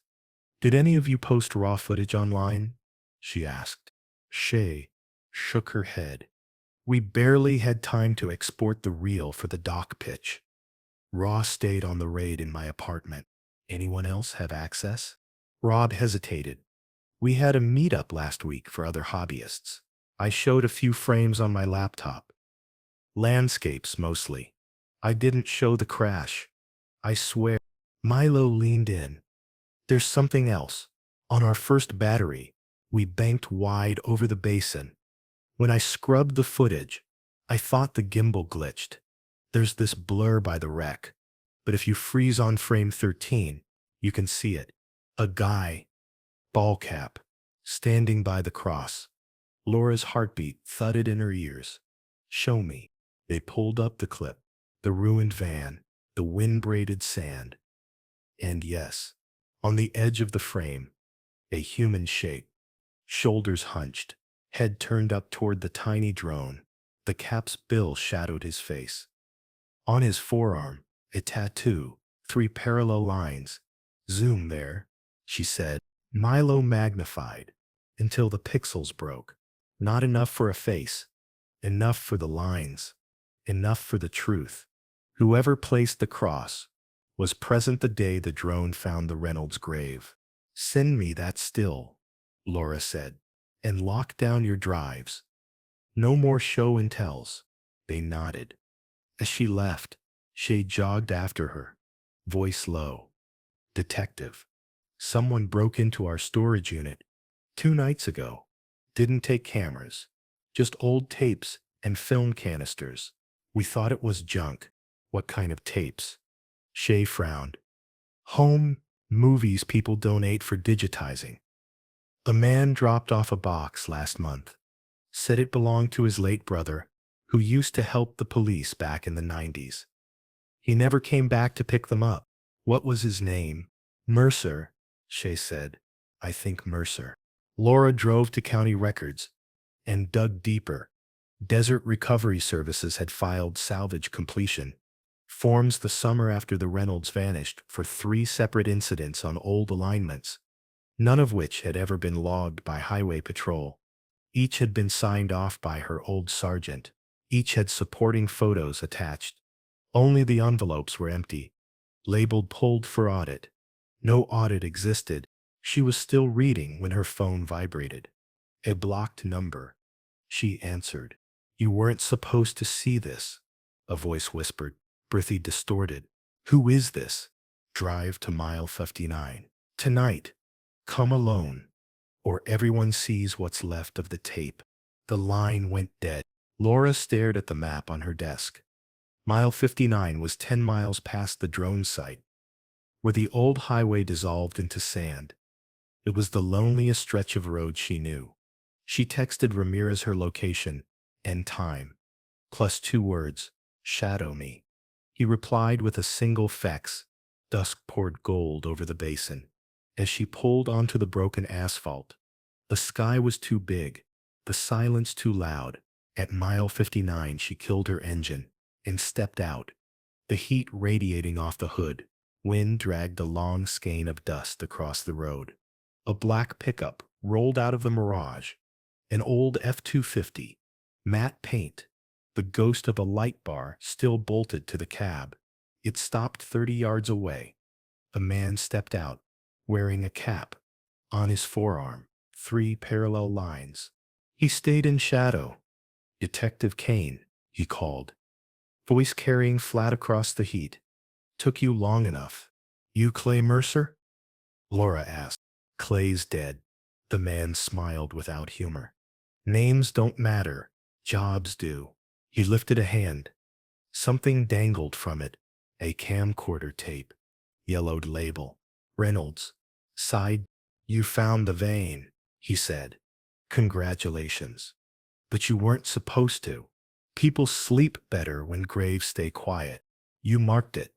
"Did any of you post raw footage online?" she asked. Shay shook her head. "We barely had time to export the reel for the doc pitch. Raw stayed on the RAID in my apartment. Anyone else have access?" Rob hesitated. "We had a meetup last week for other hobbyists. I showed a few frames on my laptop. Landscapes mostly. I didn't show the crash. I swear." Milo leaned in. "There's something else. On our first battery, we banked wide over the basin. When I scrubbed the footage, I thought the gimbal glitched. There's this blur by the wreck, but if you freeze on frame 13, you can see it. A guy, ball cap, standing by the cross." Laura's heartbeat thudded in her ears. "Show me." They pulled up the clip. The ruined van, the wind-braided sand. And yes, on the edge of the frame, a human shape, shoulders hunched, head turned up toward the tiny drone. The cap's bill shadowed his face. On his forearm, a tattoo, 3 parallel lines. "Zoom there," she said. Milo magnified until the pixels broke. Not enough for a face, enough for the lines, enough for the truth. Whoever placed the cross was present the day the drone found the Reynolds grave. "Send me that still," Laura said, "and lock down your drives. No more show and tells." They nodded. As she left, Shay jogged after her, voice low. "Detective, someone broke into our storage unit 2 nights ago. Didn't take cameras, just old tapes and film canisters. We thought it was junk." "What kind of tapes?" Shay frowned. "Home movies people donate for digitizing. A man dropped off a box last month. Said it belonged to his late brother, who used to help the police back in the 90s. He never came back to pick them up." "What was his name?" "Mercer," Shay said. "I think Mercer." Laura drove to county records and dug deeper. Desert Recovery Services had filed salvage completion forms the summer after the Reynolds vanished for 3 separate incidents on old alignments, none of which had ever been logged by Highway Patrol. Each had been signed off by her old sergeant. Each had supporting photos attached. Only the envelopes were empty, labeled "pulled for audit." No audit existed. She was still reading when her phone vibrated. A blocked number. She answered. "You weren't supposed to see this," a voice whispered, breathy distorted. "Who is this?" "Drive to mile 59. Tonight. Come alone, or everyone sees what's left of the tape." The line went dead. Laura stared at the map on her desk. Mile 59 was 10 miles past the drone site, where the old highway dissolved into sand. It was the loneliest stretch of road she knew. She texted Ramirez her location and time, plus 2 words, "Shadow me." He replied with a single fex. Dusk poured gold over the basin. As she pulled onto the broken asphalt, the sky was too big, the silence too loud. At mile 59, she killed her engine and stepped out, the heat radiating off the hood. Wind dragged a long skein of dust across the road. A black pickup rolled out of the mirage, an old F-250, matte paint, the ghost of a light bar still bolted to the cab. It stopped 30 yards away. A man stepped out, wearing a cap. On his forearm, 3 parallel lines. He stayed in shadow. "Detective Kane," he called, voice carrying flat across the heat. "Took you long enough." "You Clay Mercer?" Laura asked. "Clay's dead." The man smiled without humor. "Names don't matter. Jobs do." He lifted a hand. Something dangled from it. A camcorder tape. Yellowed label. "Reynolds." Sighed. "You found the vein," he said. "Congratulations. But you weren't supposed to. People sleep better when graves stay quiet." "You marked it,"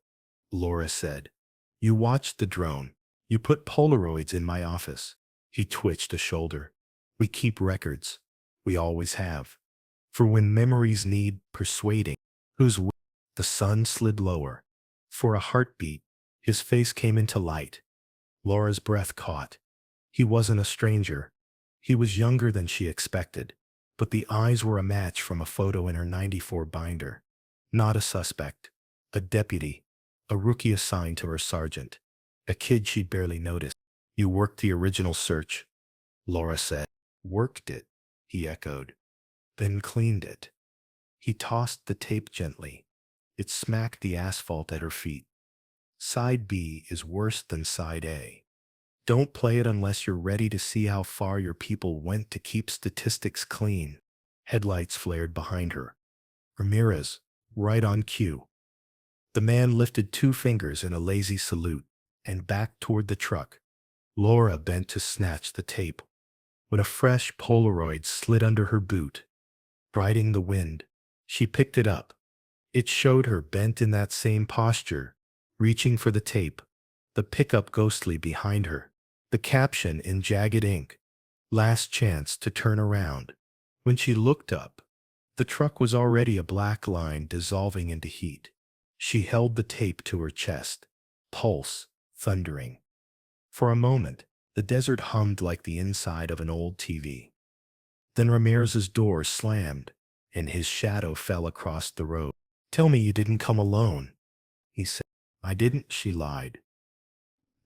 Laura said. "You watched the drone. You put Polaroids in my office. He twitched a shoulder. We keep records. We always have. For when memories need persuading. Whose wi- The sun slid lower. For a heartbeat, his face came into light. Laura's breath caught. He wasn't a stranger. He was younger than she expected, but the eyes were a match from a photo in her '94 binder. Not a suspect, a deputy, a rookie assigned to her sergeant, a kid she'd barely noticed. You worked the original search, Laura said. Worked it, he echoed, then cleaned it. He tossed the tape gently. It smacked the asphalt at her feet. Side B is worse than side A. Don't play it unless you're ready to see how far your people went to keep statistics clean. Headlights flared behind her. Ramirez, right on cue. The man lifted two fingers in a lazy salute and backed toward the truck. Laura bent to snatch the tape when a fresh Polaroid slid under her boot. Riding the wind, she picked it up. It showed her bent in that same posture, reaching for the tape, the pickup ghostly behind her. The caption in jagged ink, "Last chance to turn around." When she looked up, the truck was already a black line dissolving into heat. She held the tape to her chest, pulse thundering. For a moment, the desert hummed like the inside of an old TV. Then Ramirez's door slammed, and his shadow fell across the road. "Tell me you didn't come alone," he said. "I didn't," she lied.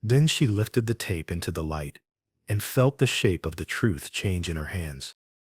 Then she lifted the tape into the light and felt the shape of the truth change in her hands.